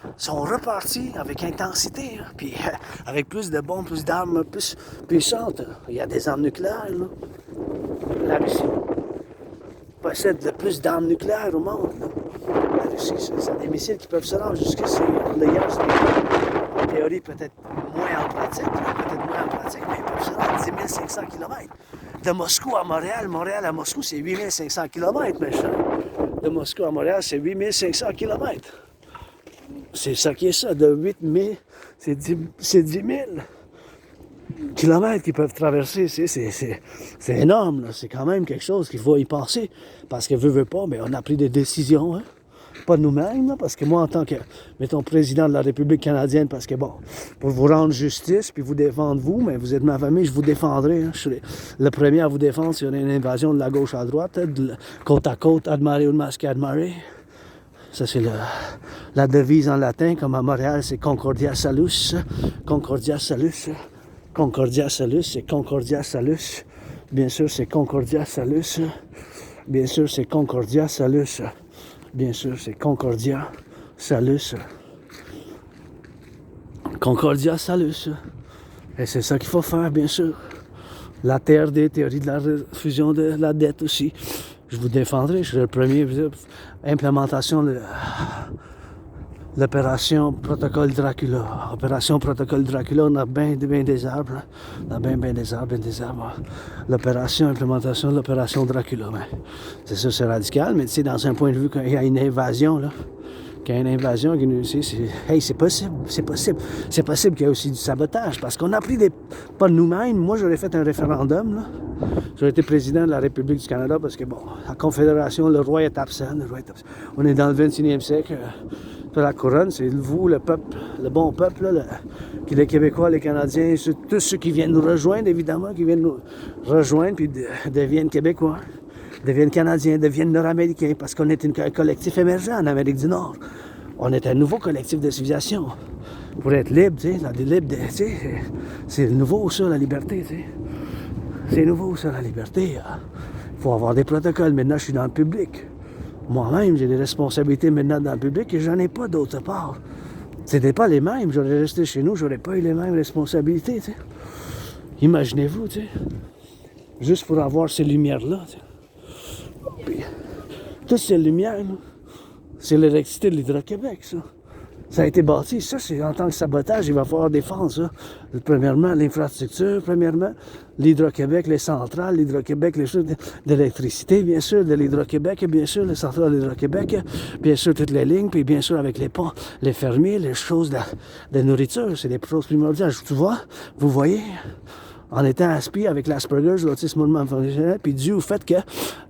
Speaker 1: Ils sont repartis avec intensité, puis avec plus de bombes, plus d'armes, plus puissantes. Il y a des armes nucléaires, là. La Russie possède le plus d'armes nucléaires au monde. Là. La Russie, c'est des missiles qui peuvent se rendre jusqu'ici. D'ailleurs, c'est en théorie peut-être moins en pratique, mais ils peuvent se rendre 10 500 km. De Moscou à Montréal, Montréal à Moscou, c'est 8 500 km, mes chers. De Moscou à Montréal, c'est 8 500 km. C'est ça qui est ça, de 8 000, c'est 10 000 kilomètres qu'ils peuvent traverser. C'est énorme, là. C'est quand même quelque chose qu'il faut y penser. Parce que veut pas, mais on a pris des décisions, hein. Pas nous-mêmes, là, parce que moi, en tant que, mettons, président de la République canadienne, parce que bon, pour vous rendre justice, puis vous défendre vous, mais vous êtes ma famille, je vous défendrai. Hein. Je serai le premier à vous défendre s'il y a une invasion de la gauche à droite, côte à côte, admare ou masque admare. Ça, c'est la devise en latin, comme à Montréal, c'est Concordia Salus. Concordia Salus. Concordia Salus, c'est Concordia Salus. Bien sûr, c'est Concordia Salus. Bien sûr, c'est Concordia Salus. Bien sûr, c'est Concordia Salus. Concordia Salus. Et c'est ça qu'il faut faire, bien sûr. La terre des théories de la fusion de la dette aussi. Je vous défendrai, je serai le premier. Implémentation de l'opération Protocole Dracula. Opération Protocole Dracula, on a bien des arbres. On a bien des arbres. L'opération, implémentation de l'opération Dracula. C'est ça, c'est radical, mais tu sais, dans un point de vue qu'il y a une invasion, là. Qu'il y a une invasion qui nous dit, c'est possible. C'est possible qu'il y ait aussi du sabotage, parce qu'on a pris pas nous-mêmes. Moi, j'aurais fait un référendum, là. J'aurais été président de la République du Canada, parce que, bon, la Confédération, le roi est absent. On est dans le 21e siècle. La couronne, c'est vous, le peuple, le bon peuple, là, les Québécois, les Canadiens, tous ceux qui viennent nous rejoindre, évidemment, qui viennent nous rejoindre, puis deviennent Québécois, deviennent Canadiens, deviennent Nord-Américains, parce qu'on est un collectif émergent en Amérique du Nord. On est un nouveau collectif de civilisation. Pour être libre, tu sais, c'est nouveau, ça, la liberté, tu sais. C'est nouveau, ça, la liberté. Il faut avoir des protocoles. Maintenant, je suis dans le public. Moi-même, j'ai des responsabilités maintenant dans le public et j'en ai pas d'autre part. C'était pas les mêmes. J'aurais resté chez nous, j'aurais pas eu les mêmes responsabilités, tu sais. Imaginez-vous, tu sais. Juste pour avoir ces lumières-là, tu sais. Puis, toutes ces lumières, là, c'est l'électricité de l'Hydro-Québec, ça. Ça a été bâti. Ça, c'est en tant que sabotage, il va falloir défendre ça. Premièrement, l'infrastructure, premièrement, l'Hydro-Québec, les centrales, l'Hydro-Québec, les choses d'électricité, bien sûr, de l'Hydro-Québec, bien sûr, les centrales de l'Hydro-Québec, bien sûr, toutes les lignes, puis bien sûr, avec les ponts, les fermiers, les choses de nourriture, c'est des choses primordiales. Tu vois, vous voyez, en étant aspi avec l'Asperger, l'autisme mouvement fonctionnel, puis dû au fait que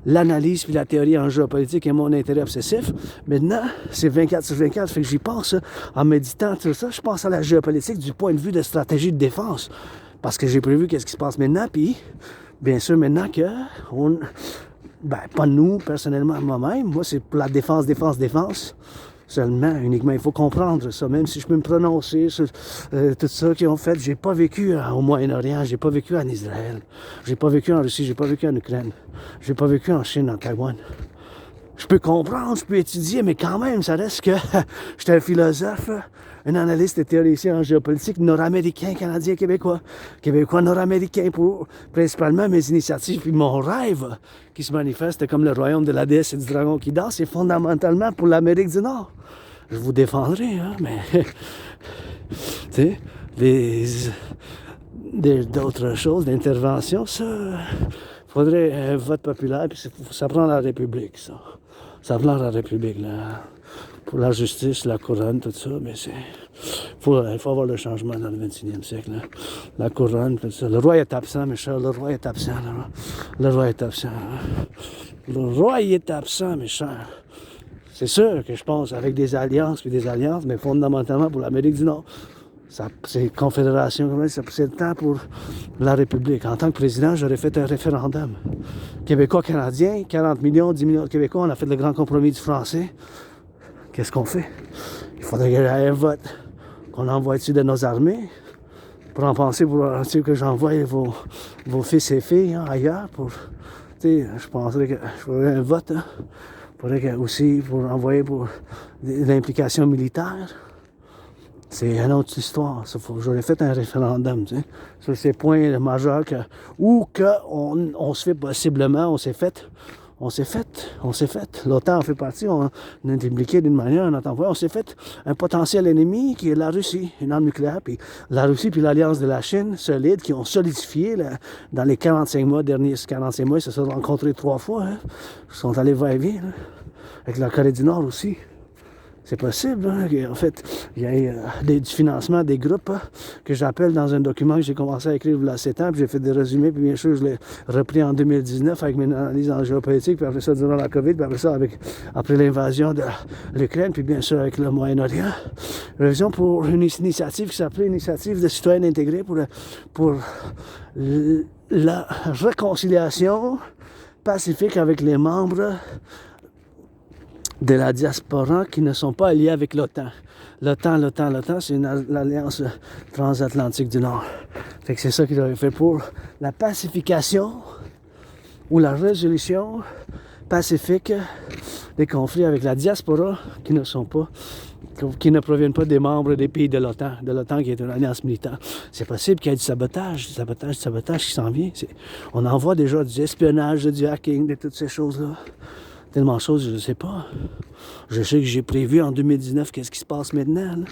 Speaker 1: l'analyse puis la théorie en géopolitique est mon intérêt obsessif, maintenant, c'est 24/24, fait que j'y pense, en méditant tout ça, je pense à la géopolitique du point de vue de stratégie de défense. Parce que j'ai prévu qu'est-ce qui se passe maintenant, puis bien sûr maintenant que pas nous, personnellement, moi-même, moi c'est pour la défense, seulement, uniquement, il faut comprendre ça, même si je peux me prononcer sur tout ça qu'ils ont fait, j'ai pas vécu au Moyen-Orient, j'ai pas vécu en Israël, j'ai pas vécu en Russie, j'ai pas vécu en Ukraine, j'ai pas vécu en Chine, en Taïwan. Je peux comprendre, je peux étudier, mais quand même, ça reste que j'étais un philosophe, un analyste et théoricien en géopolitique nord-américain, canadien, québécois, nord-américain pour principalement mes initiatives. Puis mon rêve qui se manifeste comme le royaume de la déesse et du dragon qui danse, c'est fondamentalement pour l'Amérique du Nord. Je vous défendrai, hein, mais tu sais, d'autres choses, d'intervention, ça, faudrait un vote populaire, puis ça prend la République, ça. Ça prend la République, là. Pour la justice, la couronne, tout ça, mais il faut avoir le changement dans le 21e siècle. Là. La couronne, tout ça. Le roi est absent, mes chers, le roi est absent. Là. Le roi est absent. Là. Le roi est absent, mes chers. C'est sûr que je pense avec des alliances, mais fondamentalement pour l'Amérique du Nord. C'est confédération, c'est le temps pour la République. En tant que président, j'aurais fait un référendum. Québécois, Canadiens, 40 millions, 10 millions de Québécois, on a fait le grand compromis du français. Qu'est-ce qu'on fait? Il faudrait qu'il y ait un vote qu'on envoie dessus de nos armées pour en penser pour que j'envoie vos fils et filles ailleurs. Je penserais que je ferais un vote. Il faudrait aussi pour envoyer pour l'implication militaire. C'est une autre histoire. J'aurais fait un référendum, tu sais, sur ces points majeurs où on se fait possiblement, on s'est fait. L'OTAN en fait partie, on est impliqué d'une manière, on s'est fait un potentiel ennemi qui est la Russie, une arme nucléaire, puis la Russie puis l'alliance de la Chine solide qui ont solidifié dans les 45 mois, derniers 45 mois, ils se sont rencontrés 3 fois, hein. Ils sont allés va-et-vient, avec la Corée du Nord aussi. C'est possible, hein, en fait, il y a du financement des groupes que j'appelle dans un document que j'ai commencé à écrire il y a 7 ans, puis j'ai fait des résumés, puis bien sûr, je l'ai repris en 2019 avec mes analyses en géopolitique, puis après ça, durant la COVID, puis après ça, après l'invasion de l'Ukraine, puis bien sûr, avec le Moyen-Orient. Révision pour une initiative qui s'appelait Initiative de Citoyen Integree pour la réconciliation pacifique avec les membres de la diaspora qui ne sont pas alliés avec l'OTAN. L'OTAN, c'est l'Alliance transatlantique du Nord. Fait que c'est ça qu'ils avaient fait pour la pacification ou la résolution pacifique des conflits avec la diaspora qui ne proviennent pas des membres des pays de l'OTAN qui est une alliance militaire. C'est possible qu'il y ait du sabotage qui s'en vient. On en voit déjà du espionnage, du hacking, de toutes ces choses-là. Tellement de choses, je ne sais pas. Je sais que j'ai prévu en 2019 qu'est-ce qui se passe maintenant. Là.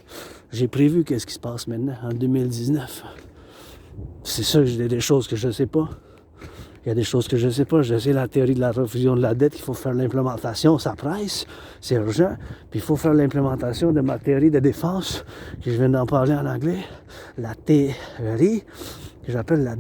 Speaker 1: J'ai prévu qu'est-ce qui se passe maintenant en 2019. C'est ça, j'ai des choses que je ne sais pas. Il y a des choses que je ne sais pas. Je sais la théorie de la refusion de la dette, il faut faire l'implémentation, ça presse, c'est urgent. Puis il faut faire l'implémentation de ma théorie de défense, que je viens d'en parler en anglais. La théorie que j'appelle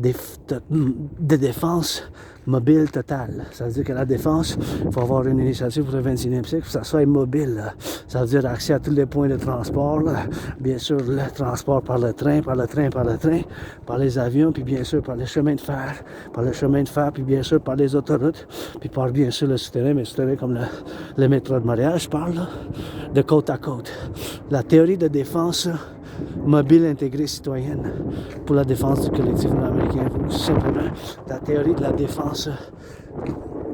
Speaker 1: de défense mobile totale. Ça veut dire que la défense, il faut avoir une initiative pour le 21e siècle, que ça soit mobile. Là. Ça veut dire accès à tous les points de transport. Là. Bien sûr, le transport par le train, par les avions, puis bien sûr par les chemins de fer, puis bien sûr par les autoroutes, puis par bien sûr le souterrain, mais souterrain comme le métro de Montréal, je parle, là, de côte à côte. La théorie de défense mobile intégrée citoyenne pour la défense du collectif nord-américain, tout simplement la théorie de la défense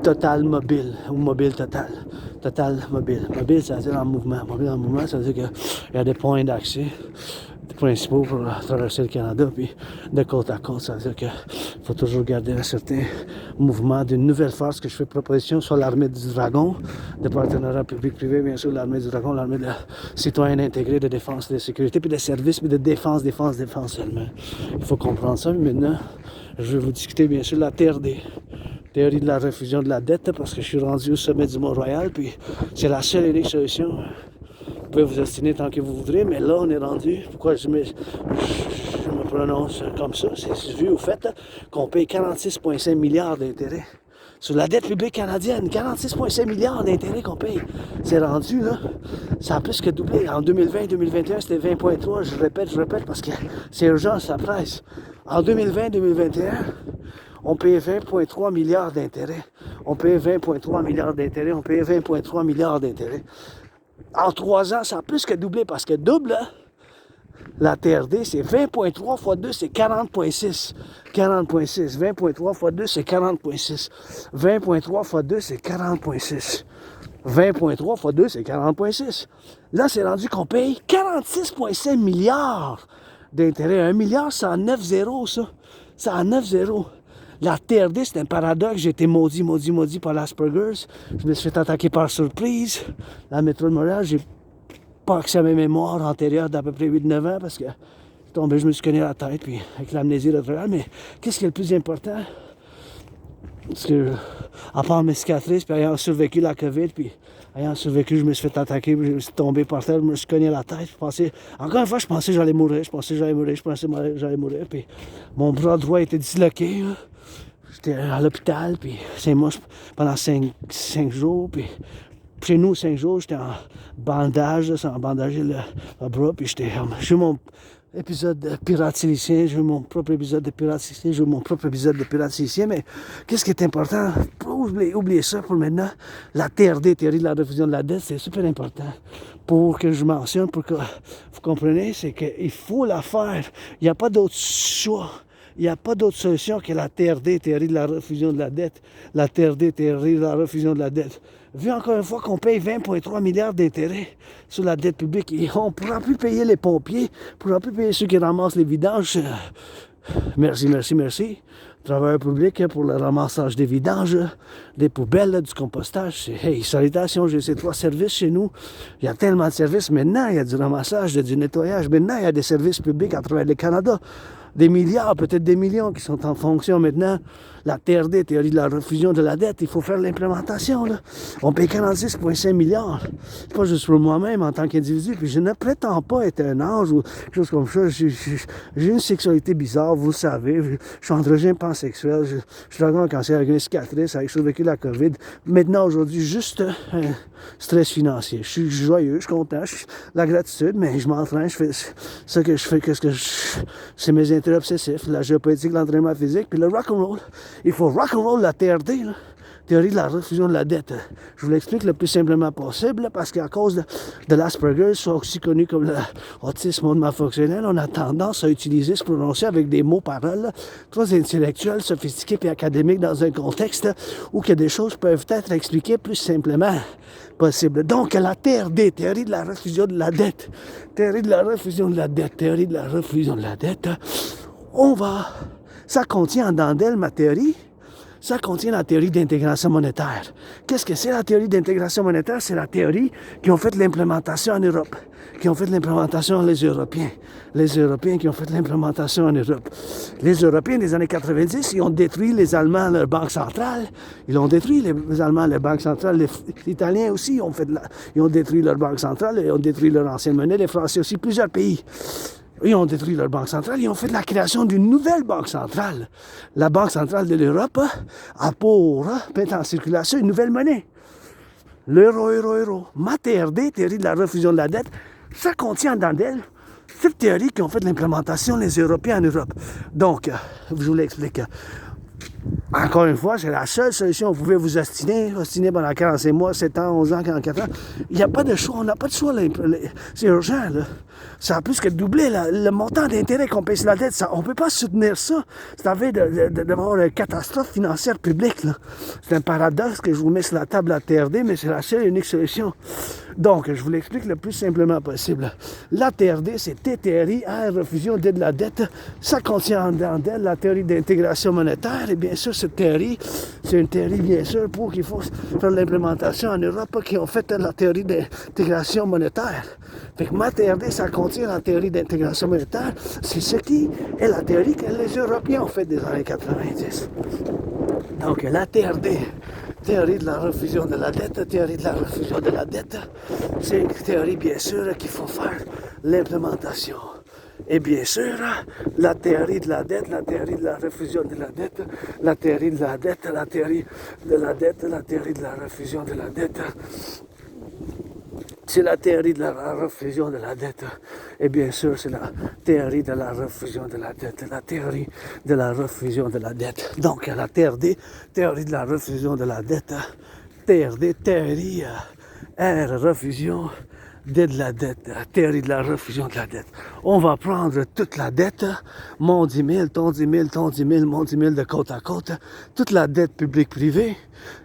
Speaker 1: totale mobile ou mobile total mobile. Mobile, ça veut dire en mouvement. Mobile en mouvement, ça veut dire qu'il y a des points d'accès principaux pour traverser le Canada, puis de côte à côte, ça veut dire qu'il faut toujours garder un certain mouvement d'une nouvelle force que je fais proposition, soit l'armée du dragon, de partenariat public-privé, bien sûr, l'armée du dragon, l'armée de citoyens intégrés de défense et de sécurité, puis de services, puis de défense seulement. Il faut comprendre ça, mais maintenant, je vais vous discuter, bien sûr, la théorie de la refusion de la dette, parce que je suis rendu au sommet du Mont-Royal, puis c'est la seule et unique solution. Vous pouvez vous ostiner tant que vous voudrez, mais là, on est rendu. Pourquoi je me prononce comme ça? C'est vu au fait qu'on paye 46,5 milliards d'intérêts sur la dette publique canadienne. 46,5 milliards d'intérêts qu'on paye. C'est rendu, là, ça a plus que doublé. En 2020-2021, c'était 20,3. Je répète, parce que c'est urgent, ça presse. En 2020-2021, on payait 20,3 milliards d'intérêts. On payait 20,3 milliards d'intérêts. On payait 20,3 milliards d'intérêts. En 3 ans, ça a plus que doublé parce que double, hein? La TRD, c'est 20,3 fois 2, c'est 40,6. 40,6. 20,3 fois 2, c'est 40,6. 20,3 fois 2, c'est 40,6. 20,3 fois 2, c'est 40,6. Là, c'est rendu qu'on paye 46,5 milliards d'intérêts. 1 milliard, c'est en 9 zéros, ça. C'est en 9 zéros. La TRD, c'est un paradoxe. J'ai été maudit par l'Asperger's. Je me suis fait attaquer par surprise. La métro de Montréal, j'ai pas accès à mes mémoires antérieures d'à peu près 8-9 ans parce que je me suis cogné la tête puis avec l'amnésie rétrograde. Mais qu'est-ce qui est le plus important? Parce que, à part mes cicatrices, puis ayant survécu la COVID, puis ayant survécu, je me suis fait attaquer, puis je me suis tombé par terre, je me suis cogné la tête. Encore une fois, je pensais que j'allais mourir, puis mon bras droit était disloqué. Là. J'étais à l'hôpital, puis c'est moche pendant 5 jours, puis chez nous, 5 jours, j'étais en bandage, sans bandager le bras, puis j'ai eu mon épisode de pirate silicien, j'ai eu mon propre épisode de pirate silicien, mais qu'est-ce qui est important? Oubliez ça pour maintenant. La TRD, théorie de la refusion de la dette, c'est super important pour que je mentionne, pour que vous compreniez, c'est qu'il faut la faire. Il n'y a pas d'autre choix. Il n'y a pas d'autre solution que la TRD, théorie de la refusion de la dette. La TRD, théorie de la refusion de la dette. Vu encore une fois qu'on paye 20,3 milliards d'intérêts sur la dette publique, et on ne pourra plus payer les pompiers, on ne pourra plus payer ceux qui ramassent les vidanges. Merci. Travailleurs publics pour le ramassage des vidanges, des poubelles, du compostage. Hey, salutations, j'ai ces 3 services chez nous. Il y a tellement de services. Maintenant, il y a du ramassage, du nettoyage. Maintenant, il y a des services publics à travers le Canada. Des milliards, peut-être des millions qui sont en fonction maintenant. La TRD, théorie de la refusion de la dette, il faut faire l'implémentation. Là. On paye 46,5 milliards. C'est pas juste pour moi-même en tant qu'individu. Puis je ne prétends pas être un ange ou quelque chose comme ça. J'ai une sexualité bizarre, vous le savez. Je suis androgyne pansexuel. Je suis dragon en cancer avec une cicatrice, avec survécu la COVID. Maintenant, aujourd'hui, juste un stress financier. Je suis joyeux, je suis content, la gratitude, mais je m'entraîne, je fais ce que je fais, c'est mes intérêts obsessifs, la géopolitique, l'entraînement physique, puis le rock&roll. Il faut rock&roll la TRD, là. Théorie de la refusion de la dette. Je vous l'explique le plus simplement possible, là, parce qu'à cause de l'Asperger, soit aussi connu comme l'autisme monofonctionnel, on a tendance à utiliser, se prononcer avec des mots-paroles très intellectuels, sophistiqués et académiques dans un contexte où que des choses peuvent être expliquées plus simplement possible. Donc, la TRD, théorie de la refusion de la dette, théorie de la refusion de la dette, théorie de la refusion de la dette, ça contient en dedans d'elle ma théorie. Ça contient la théorie d'intégration monétaire. Qu'est-ce que c'est la théorie d'intégration monétaire? C'est la théorie qui ont fait l'implémentation en Europe, qui ont fait l'implémentation les Européens. Les Européens qui ont fait l'implémentation en Europe. Les Européens des années 90, ils ont détruit les Allemands, leur banque centrale. Ils ont détruit les Allemands, leur banque centrale. Les Italiens aussi ils ont détruit leur banque centrale, ils ont détruit leur ancienne monnaie. Les Français aussi, plusieurs pays. Ils ont détruit leur banque centrale, ils ont fait la création d'une nouvelle banque centrale. La Banque centrale de l'Europe a pour mettre en circulation une nouvelle monnaie. L'euro. Ma TRD, théorie de la refusion de la dette, ça contient dans d'elle cette théorie qui ont fait l'implémentation les Européens en Europe. Donc, je vous l'explique. Encore une fois, c'est la seule solution. Vous pouvez vous ostiner pendant 45 mois, 7 ans, 11 ans, 44 ans. Il n'y a pas de choix, on n'a pas de choix. C'est urgent, là. Ça a plus que doublé le montant d'intérêt qu'on paye sur la dette. On ne peut pas soutenir ça. C'est en fait d'avoir une catastrophe financière publique, là. C'est un paradoxe que je vous mets sur la table à TRD, mais c'est la seule et unique solution. Donc, je vous l'explique le plus simplement possible. La TRD, c'est TTRI, refusion de la dette. Ça contient dans d'elle la théorie d'intégration monétaire. Et bien sûr, cette théorie, c'est une théorie, bien sûr, pour qu'il faut faire l'implémentation en Europe, qui ont fait la théorie d'intégration monétaire. Fait que ma TRD, ça contient la théorie d'intégration monétaire. C'est ce qui est la théorie que les Européens ont fait des années 90. Donc, la TRD, théorie de la refusion de la dette, c'est une théorie, bien sûr, qu'il faut faire l'implémentation. Et bien sûr, la théorie de la dette, la théorie de la refusion de la dette, la théorie de la dette, la théorie de la dette, la théorie de la refusion de la dette. C'est la théorie de la refusion de la dette. Et bien sûr, c'est la théorie de la refusion de la dette. La théorie de la refusion de la dette. Donc, la TRD, théorie de la refusion de la dette. TRD, théorie, R, refusion de la dette. Théorie de la refusion de la dette. On va prendre toute la dette, mon 10 000, ton 10 000, ton 10 000, mon 10 000 de côte à côte. Toute la dette publique-privée,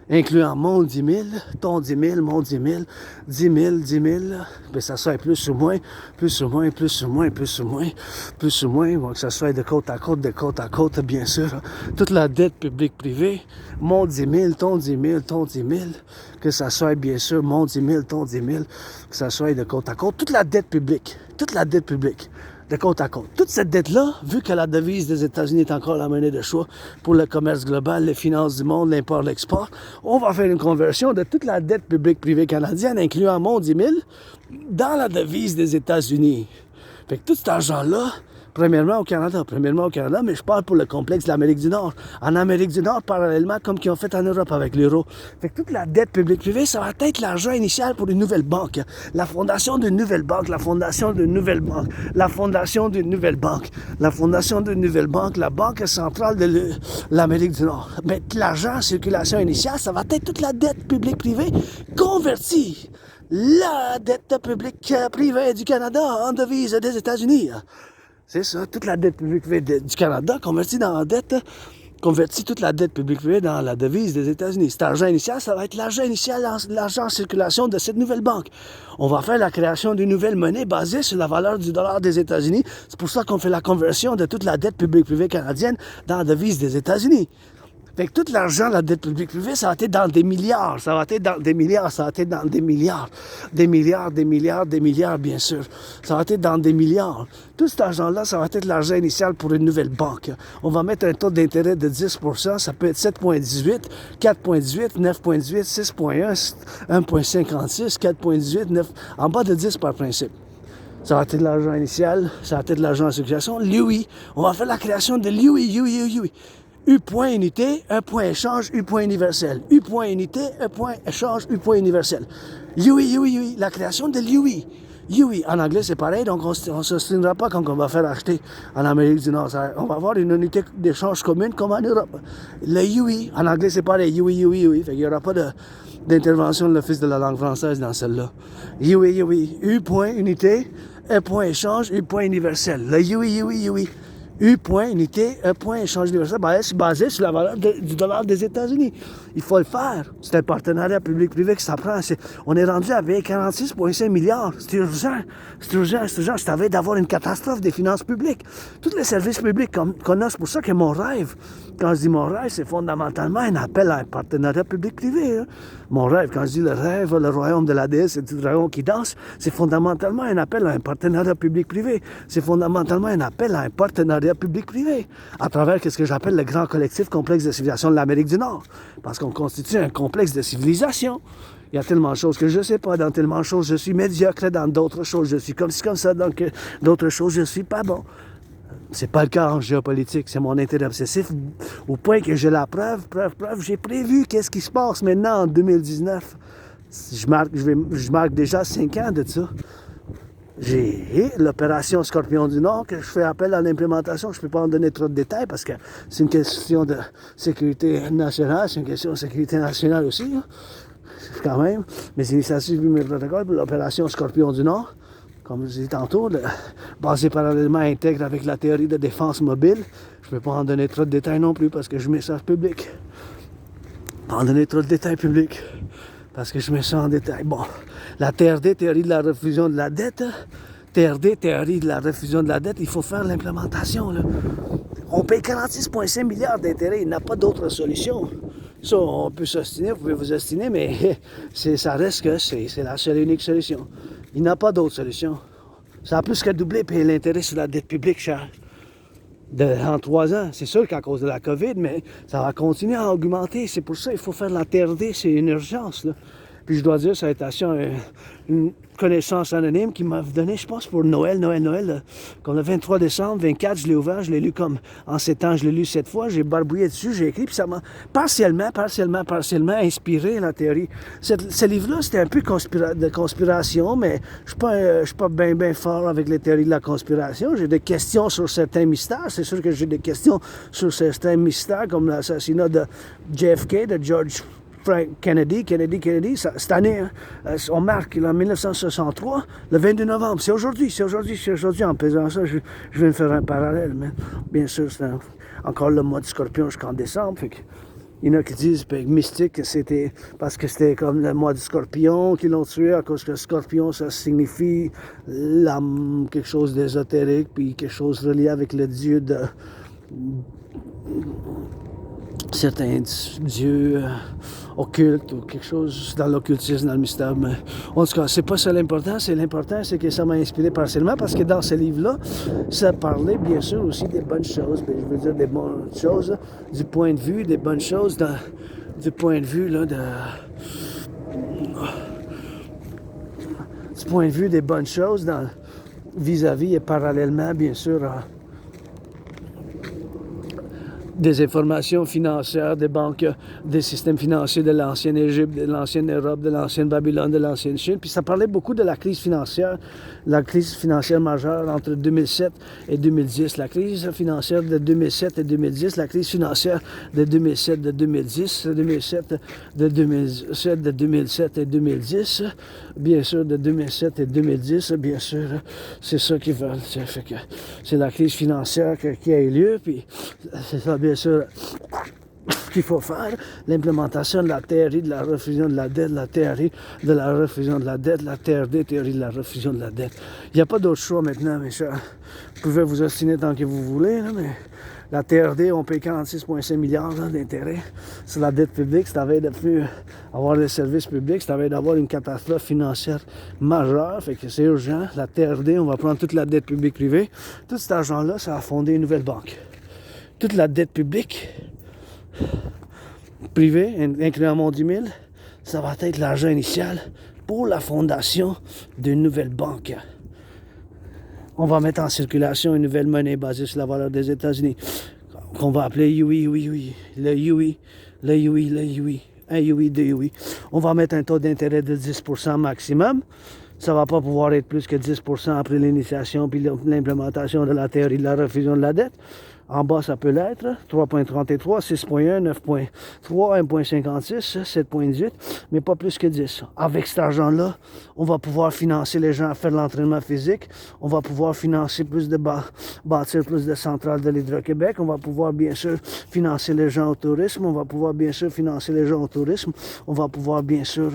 Speaker 1: incluant mon 10 000, ton 10 000, mon 10 000, 10 000, 10 000, ben ça soit plus ou moins, plus ou moins, plus ou moins, plus ou moins, plus ou moins, bon, que ça soit de côte à côte, bien sûr. Toute la dette publique-privée, mon 10 000, ton 10 000, ton 10 000, que ça soit bien sûr mon 10 000, ton 10 000, que ça soit de côte à côte. Toute la dette publique, de côte à côte. Toute cette dette-là, vu que la devise des États-Unis est encore la monnaie de choix pour le commerce global, les finances du monde, l'import, l'export, on va faire une conversion de toute la dette publique privée canadienne, incluant mon 10 000, dans la devise des États-Unis. Fait que tout cet argent-là, premièrement au Canada, mais je parle pour le complexe de l'Amérique du Nord. En Amérique du Nord, parallèlement, comme qu'ils ont fait en Europe avec l'euro. Fait que toute la dette publique privée, ça va être l'argent initial pour une nouvelle banque. La fondation d'une nouvelle banque, la fondation d'une nouvelle banque, la fondation d'une nouvelle banque, la fondation d'une nouvelle banque, la banque centrale de l'Amérique du Nord. Mais l'argent en circulation initiale, ça va être toute la dette publique privée convertie. La dette publique privée du Canada en devise des États-Unis. C'est ça, toute la dette publique privée du Canada convertie dans la dette, convertit toute la dette publique privée dans la devise des États-Unis. Cet argent initial, ça va être l'argent initial, l'argent en circulation de cette nouvelle banque. On va faire la création d'une nouvelle monnaie basée sur la valeur du dollar des États-Unis. C'est pour ça qu'on fait la conversion de toute la dette publique privée canadienne dans la devise des États-Unis. Fait que tout l'argent de la dette publique privée, ça va être dans des milliards, ça va être dans des milliards, ça va être dans des milliards, des milliards, des milliards, des milliards, bien sûr. Ça va être dans des milliards. Tout cet argent-là, ça va être l'argent initial pour une nouvelle banque. On va mettre un taux d'intérêt de 10%, ça peut être 7,18, 4,18, 9,18, 6,1, 1,56, 4,18, 9, en bas de 10 par principe. Ça va être de l'argent initial, ça va être de l'argent en circulation. L'UI, on va faire la création de l'UI. U point unité, un point échange, U point universel. U point unité, un point échange, U point universel. UI, la création de l'UI. UI, en anglais c'est pareil, donc on ne s'obstinera pas quand on va faire acheter en Amérique du Nord. On va avoir une unité d'échange commune comme en Europe. Le UI, en anglais c'est pareil, UI. Fait qu'il n'y aura pas d'intervention de l'Office de la langue française dans celle-là. UI. U point unité, un point échange, U point universel. Le UI. U point unité, un point échange universel, basé sur la valeur du dollar des États-Unis. Il faut le faire. C'est un partenariat public-privé que ça prend. On est rendu avec 46,5 milliards. C'est urgent. C'est à veille d'avoir une catastrophe des finances publiques. Tous les services publics qu'on a, c'est pour ça que mon rêve, quand je dis mon rêve, c'est fondamentalement un appel à un partenariat public-privé. Hein. Mon rêve, quand je dis le rêve, le royaume de la déesse, c'est le dragon qui danse, c'est fondamentalement un appel à un partenariat public-privé. C'est fondamentalement un appel à un partenariat public-privé, à travers ce que j'appelle le grand collectif complexe de civilisation de l'Amérique du Nord. Parce qu'on constitue un complexe de civilisation. Il y a tellement de choses que je ne sais pas, dans tellement de choses je suis médiocre, dans d'autres choses je suis comme ça, donc d'autres choses je ne suis pas bon. C'est pas le cas en géopolitique, c'est mon intérêt obsessif, au point que j'ai la preuve, j'ai prévu qu'est-ce qui se passe maintenant en 2019. Je marque déjà 5 ans de ça. J'ai l'opération Scorpion du Nord, que je fais appel à l'implémentation. Je ne peux pas en donner trop de détails parce que c'est une question de sécurité nationale, c'est une question de sécurité nationale aussi, hein, quand même. Mes initiatives, mes protocoles pour l'opération Scorpion du Nord, comme je disais tantôt, basé parallèlement à Integree avec la théorie de défense mobile. Je ne peux pas en donner trop de détails non plus parce que je mets ça en public. Pas en donner trop de détails publics. Parce que je mets ça en détail. Bon, la TRD, théorie de la refusion de la dette. TRD, théorie de la refusion de la dette, il faut faire l'implémentation. Là. On paye 46,5 milliards d'intérêts, il n'y a pas d'autre solution. Ça, on peut s'ostiner, vous pouvez vous ostiner, mais ça reste que c'est la seule et unique solution. Il n'y a pas d'autre solution. Ça a plus que doublé payer l'intérêt sur la dette publique, cher. En 3 ans. C'est sûr qu'à cause de la COVID, mais ça va continuer à augmenter. C'est pour ça qu'il faut faire la TRD, c'est une urgence. Là. Puis je dois dire, salutation, connaissance anonyme qui m'a donné, je pense, pour Noël, comme le 23 décembre, 24, je l'ai ouvert, je l'ai lu comme en 7 ans, je l'ai lu 7 fois, j'ai barbouillé dessus, j'ai écrit, puis ça m'a partiellement inspiré la théorie. Ce livre-là, c'était un peu de conspiration, mais je ne suis pas bien fort avec les théories de la conspiration. J'ai des questions sur certains mystères, c'est sûr que j'ai des questions sur certains mystères, comme l'assassinat de JFK, de George Kennedy, cette année, hein, on marque en 1963, le 22 novembre. C'est aujourd'hui, en pesant ça, je vais me faire un parallèle. Mais bien sûr, c'est encore le mois du Scorpion jusqu'en décembre. Fait que, il y en a qui disent, mystique, que c'était parce que c'était comme le mois du Scorpion qu'ils l'ont tué, à cause que le Scorpion, ça signifie l'âme, quelque chose d'ésotérique, puis quelque chose relié avec le dieu de certains dieux occultes ou quelque chose dans l'occultisme, dans le mystère. Mais en tout cas, c'est pas ça l'important. L'important, c'est que ça m'a inspiré partiellement parce que dans ce livre-là, ça parlait bien sûr aussi des bonnes choses. Mais je veux dire des bonnes choses du point de vue des bonnes choses, du point de vue là, du point de vue des bonnes choses vis-à-vis et parallèlement, bien sûr, des informations financières des banques, des systèmes financiers de l'ancienne Égypte, de l'ancienne Europe, de l'ancienne Babylone, de l'ancienne Chine. Puis ça parlait beaucoup de la crise financière majeure entre 2007 et 2010, la crise financière de 2007 et 2010, la crise financière de 2007 de 2010, 2007 de 2007 et 2010, bien sûr de 2007 et 2010, bien sûr, c'est ça qu'ils veulent. Fait que c'est la crise financière qui a eu lieu, puis c'est ça, bien sûr, qu'il faut faire, l'implémentation de la théorie de la refusion de la dette, la théorie de la refusion de la dette, la TRD, théorie de la refusion de la dette. Il n'y a pas d'autre choix maintenant, mes chers. Vous pouvez vous ostiner tant que vous voulez, là, mais la TRD, on paye 46,5 milliards d'intérêts sur la dette publique. C'est avait de plus avoir des services publics, c'est avait d'avoir une catastrophe financière majeure, fait que c'est urgent. La TRD, on va prendre toute la dette publique privée. Tout cet argent-là, ça va fonder une nouvelle banque. Toute la dette publique privée, incluant mon 10 000, ça va être l'argent initial pour la fondation d'une nouvelle banque. On va mettre en circulation une nouvelle monnaie basée sur la valeur des États-Unis, qu'on va appeler UI, le UI, un UI, deux UI. On va mettre un taux d'intérêt de 10% maximum. Ça ne va pas pouvoir être plus que 10% après l'initiation puis l'implémentation de la théorie de la refusion de la dette. En bas, ça peut l'être, 3.33, 6.1, 9.3, 1.56, 7.18, mais pas plus que 10. Avec cet argent-là, on va pouvoir financer les gens à faire de l'entraînement physique, on va pouvoir financer bâtir plus de centrales de l'Hydro-Québec, on va pouvoir bien sûr financer les gens au tourisme, on va pouvoir bien sûr financer les gens au tourisme, on va pouvoir bien sûr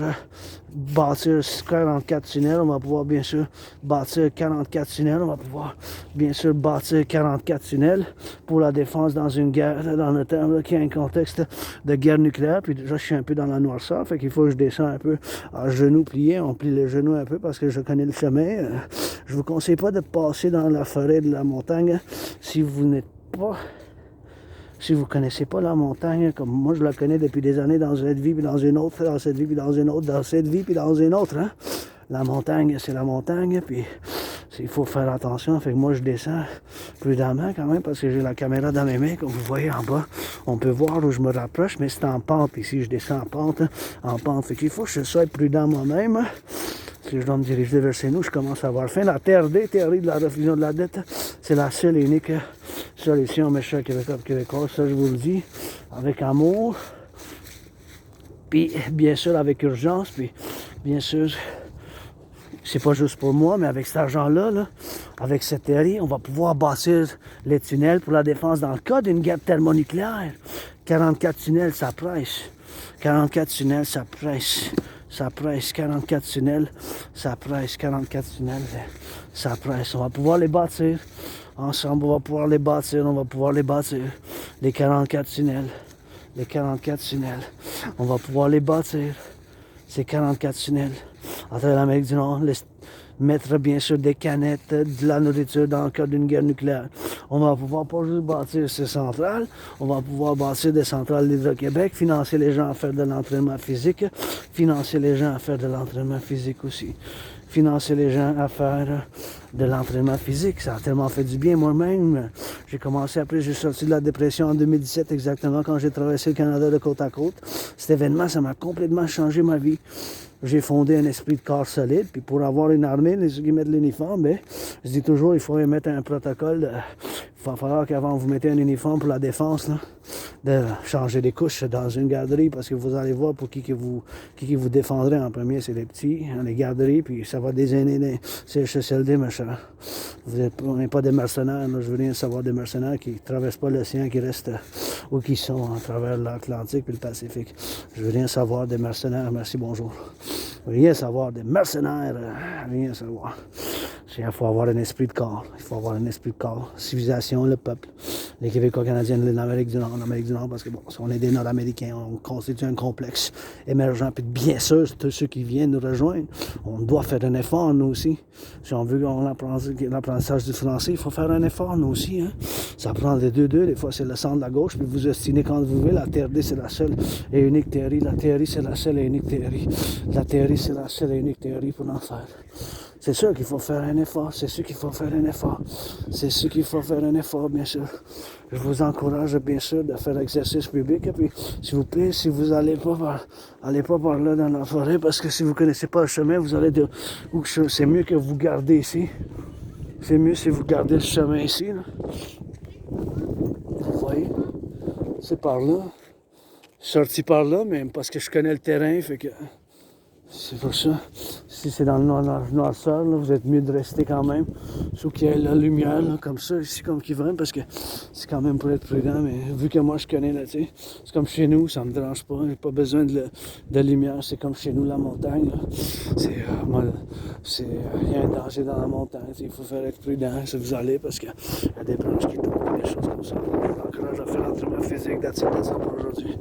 Speaker 1: bâtir 44 tunnels, on va pouvoir bien sûr bâtir 44 tunnels, on va pouvoir bien sûr bâtir 44 tunnels pour la défense dans une guerre, dans le temps là, qui a un contexte de guerre nucléaire, puis déjà je suis un peu dans la noirceur, fait qu'il faut que je descends un peu à genoux pliés, on plie les genoux un peu parce que je connais le chemin. Je vous conseille pas de passer dans la forêt de la montagne si vous n'êtes pas... Si vous ne connaissez pas la montagne, comme moi je la connais depuis des années dans cette vie, puis dans une autre, dans cette vie, puis dans une autre, dans cette vie, puis dans une autre, hein? La montagne, c'est la montagne, puis il faut faire attention. Fait que moi, je descends prudemment quand même, parce que j'ai la caméra dans mes mains, comme vous voyez en bas. On peut voir où je me rapproche, mais c'est en pente. Ici, je descends en pente. Fait qu'il faut que je sois prudent moi-même. Si je dois me diriger vers chez nous, je commence à avoir faim. La TRD, théorie de la refusion de la dette, c'est la seule et unique solution, mes chers Québécois. Ça, je vous le dis, avec amour, puis bien sûr avec urgence, puis bien sûr, c'est pas juste pour moi, mais avec cet argent-là, là, avec cette théorie, on va pouvoir bâtir les tunnels pour la défense dans le cas d'une guerre thermonucléaire. 44 tunnels, ça presse. 44 tunnels, ça presse. Ça presse, 44 tunnels, ça presse, 44 tunnels, ça presse. On va pouvoir les bâtir. Ensemble, on va pouvoir les bâtir, Les 44 tunnels, les 44 tunnels. On va pouvoir les bâtir, ces 44 tunnels. À travers l'Amérique du Nord, mettre bien sûr des canettes, de la nourriture dans le cas d'une guerre nucléaire. On va pouvoir pas juste bâtir ces centrales, on va pouvoir bâtir des centrales d'Hydro-Québec, financer les gens à faire de l'entraînement physique, financer les gens à faire de l'entraînement physique aussi. financer les gens à faire de l'entraînement physique. Ça a tellement fait du bien moi-même. J'ai commencé après, j'ai sorti de la dépression en 2017 exactement quand j'ai traversé le Canada de côte à côte. Cet événement, ça m'a complètement changé ma vie. J'ai fondé un esprit de corps solide. Puis pour avoir une armée, ceux qui mettent l'uniforme, ben, je dis toujours, il faut mettre un protocole. Il va falloir qu'avant vous mettez un uniforme pour la défense, là, de changer des couches dans une garderie parce que vous allez voir pour qui vous défendrez en premier, c'est les petits, hein, les garderies, puis ça va désigner les CHSLD, machin. On n'est pas des mercenaires, là, je veux rien savoir des mercenaires qui ne traversent pas l'océan, qui restent où qu'ils sont, à travers l'Atlantique et le Pacifique. Je veux rien savoir des mercenaires, merci, bonjour. Rien savoir des mercenaires, rien savoir. Il faut avoir un esprit de corps. Il faut avoir un esprit de corps. Civilisation, le peuple. Les Québécois canadiens de l'Amérique du Nord, parce que bon, on est des Nord-Américains, on constitue un complexe émergent. Puis bien sûr, tous ceux qui viennent nous rejoindre, on doit faire un effort, nous aussi. Si on veut l'apprentissage du français, il faut faire un effort, nous aussi. Hein? Ça prend les deux. Des fois, c'est le centre de la gauche, puis vous estimez quand vous voulez. La TRD, c'est la seule et unique théorie. La théorie, c'est la seule et unique théorie. La théorie, c'est la seule et unique théorie pour en faire. C'est sûr qu'il faut faire un effort, c'est sûr qu'il faut faire un effort. C'est sûr qu'il faut faire un effort, bien sûr. Je vous encourage, bien sûr, de faire l'exercice public. Et puis, s'il vous plaît, si vous allez pas par là dans la forêt, parce que si vous connaissez pas le chemin, vous allez c'est mieux que vous gardez ici. C'est mieux si vous gardez le chemin ici, là. Vous voyez? C'est par là. Sorti par là, mais parce que je connais le terrain, fait que... C'est pour ça. Si c'est dans le noirceur, là, vous êtes mieux de rester quand même. Sauf qu'il y ait la lumière, là, comme ça, ici, comme qui veut, parce que c'est quand même pour être prudent. Mais vu que moi, je connais, là, tu sais, c'est comme chez nous, ça me dérange pas. J'ai pas besoin de lumière. C'est comme chez nous, la montagne, là. Il y a un danger dans la montagne. Il faut faire être prudent si vous allez, parce qu'il y a des branches qui tombent, des choses comme ça. Je vous encourage à faire l'entraînement physique. That's it pour aujourd'hui.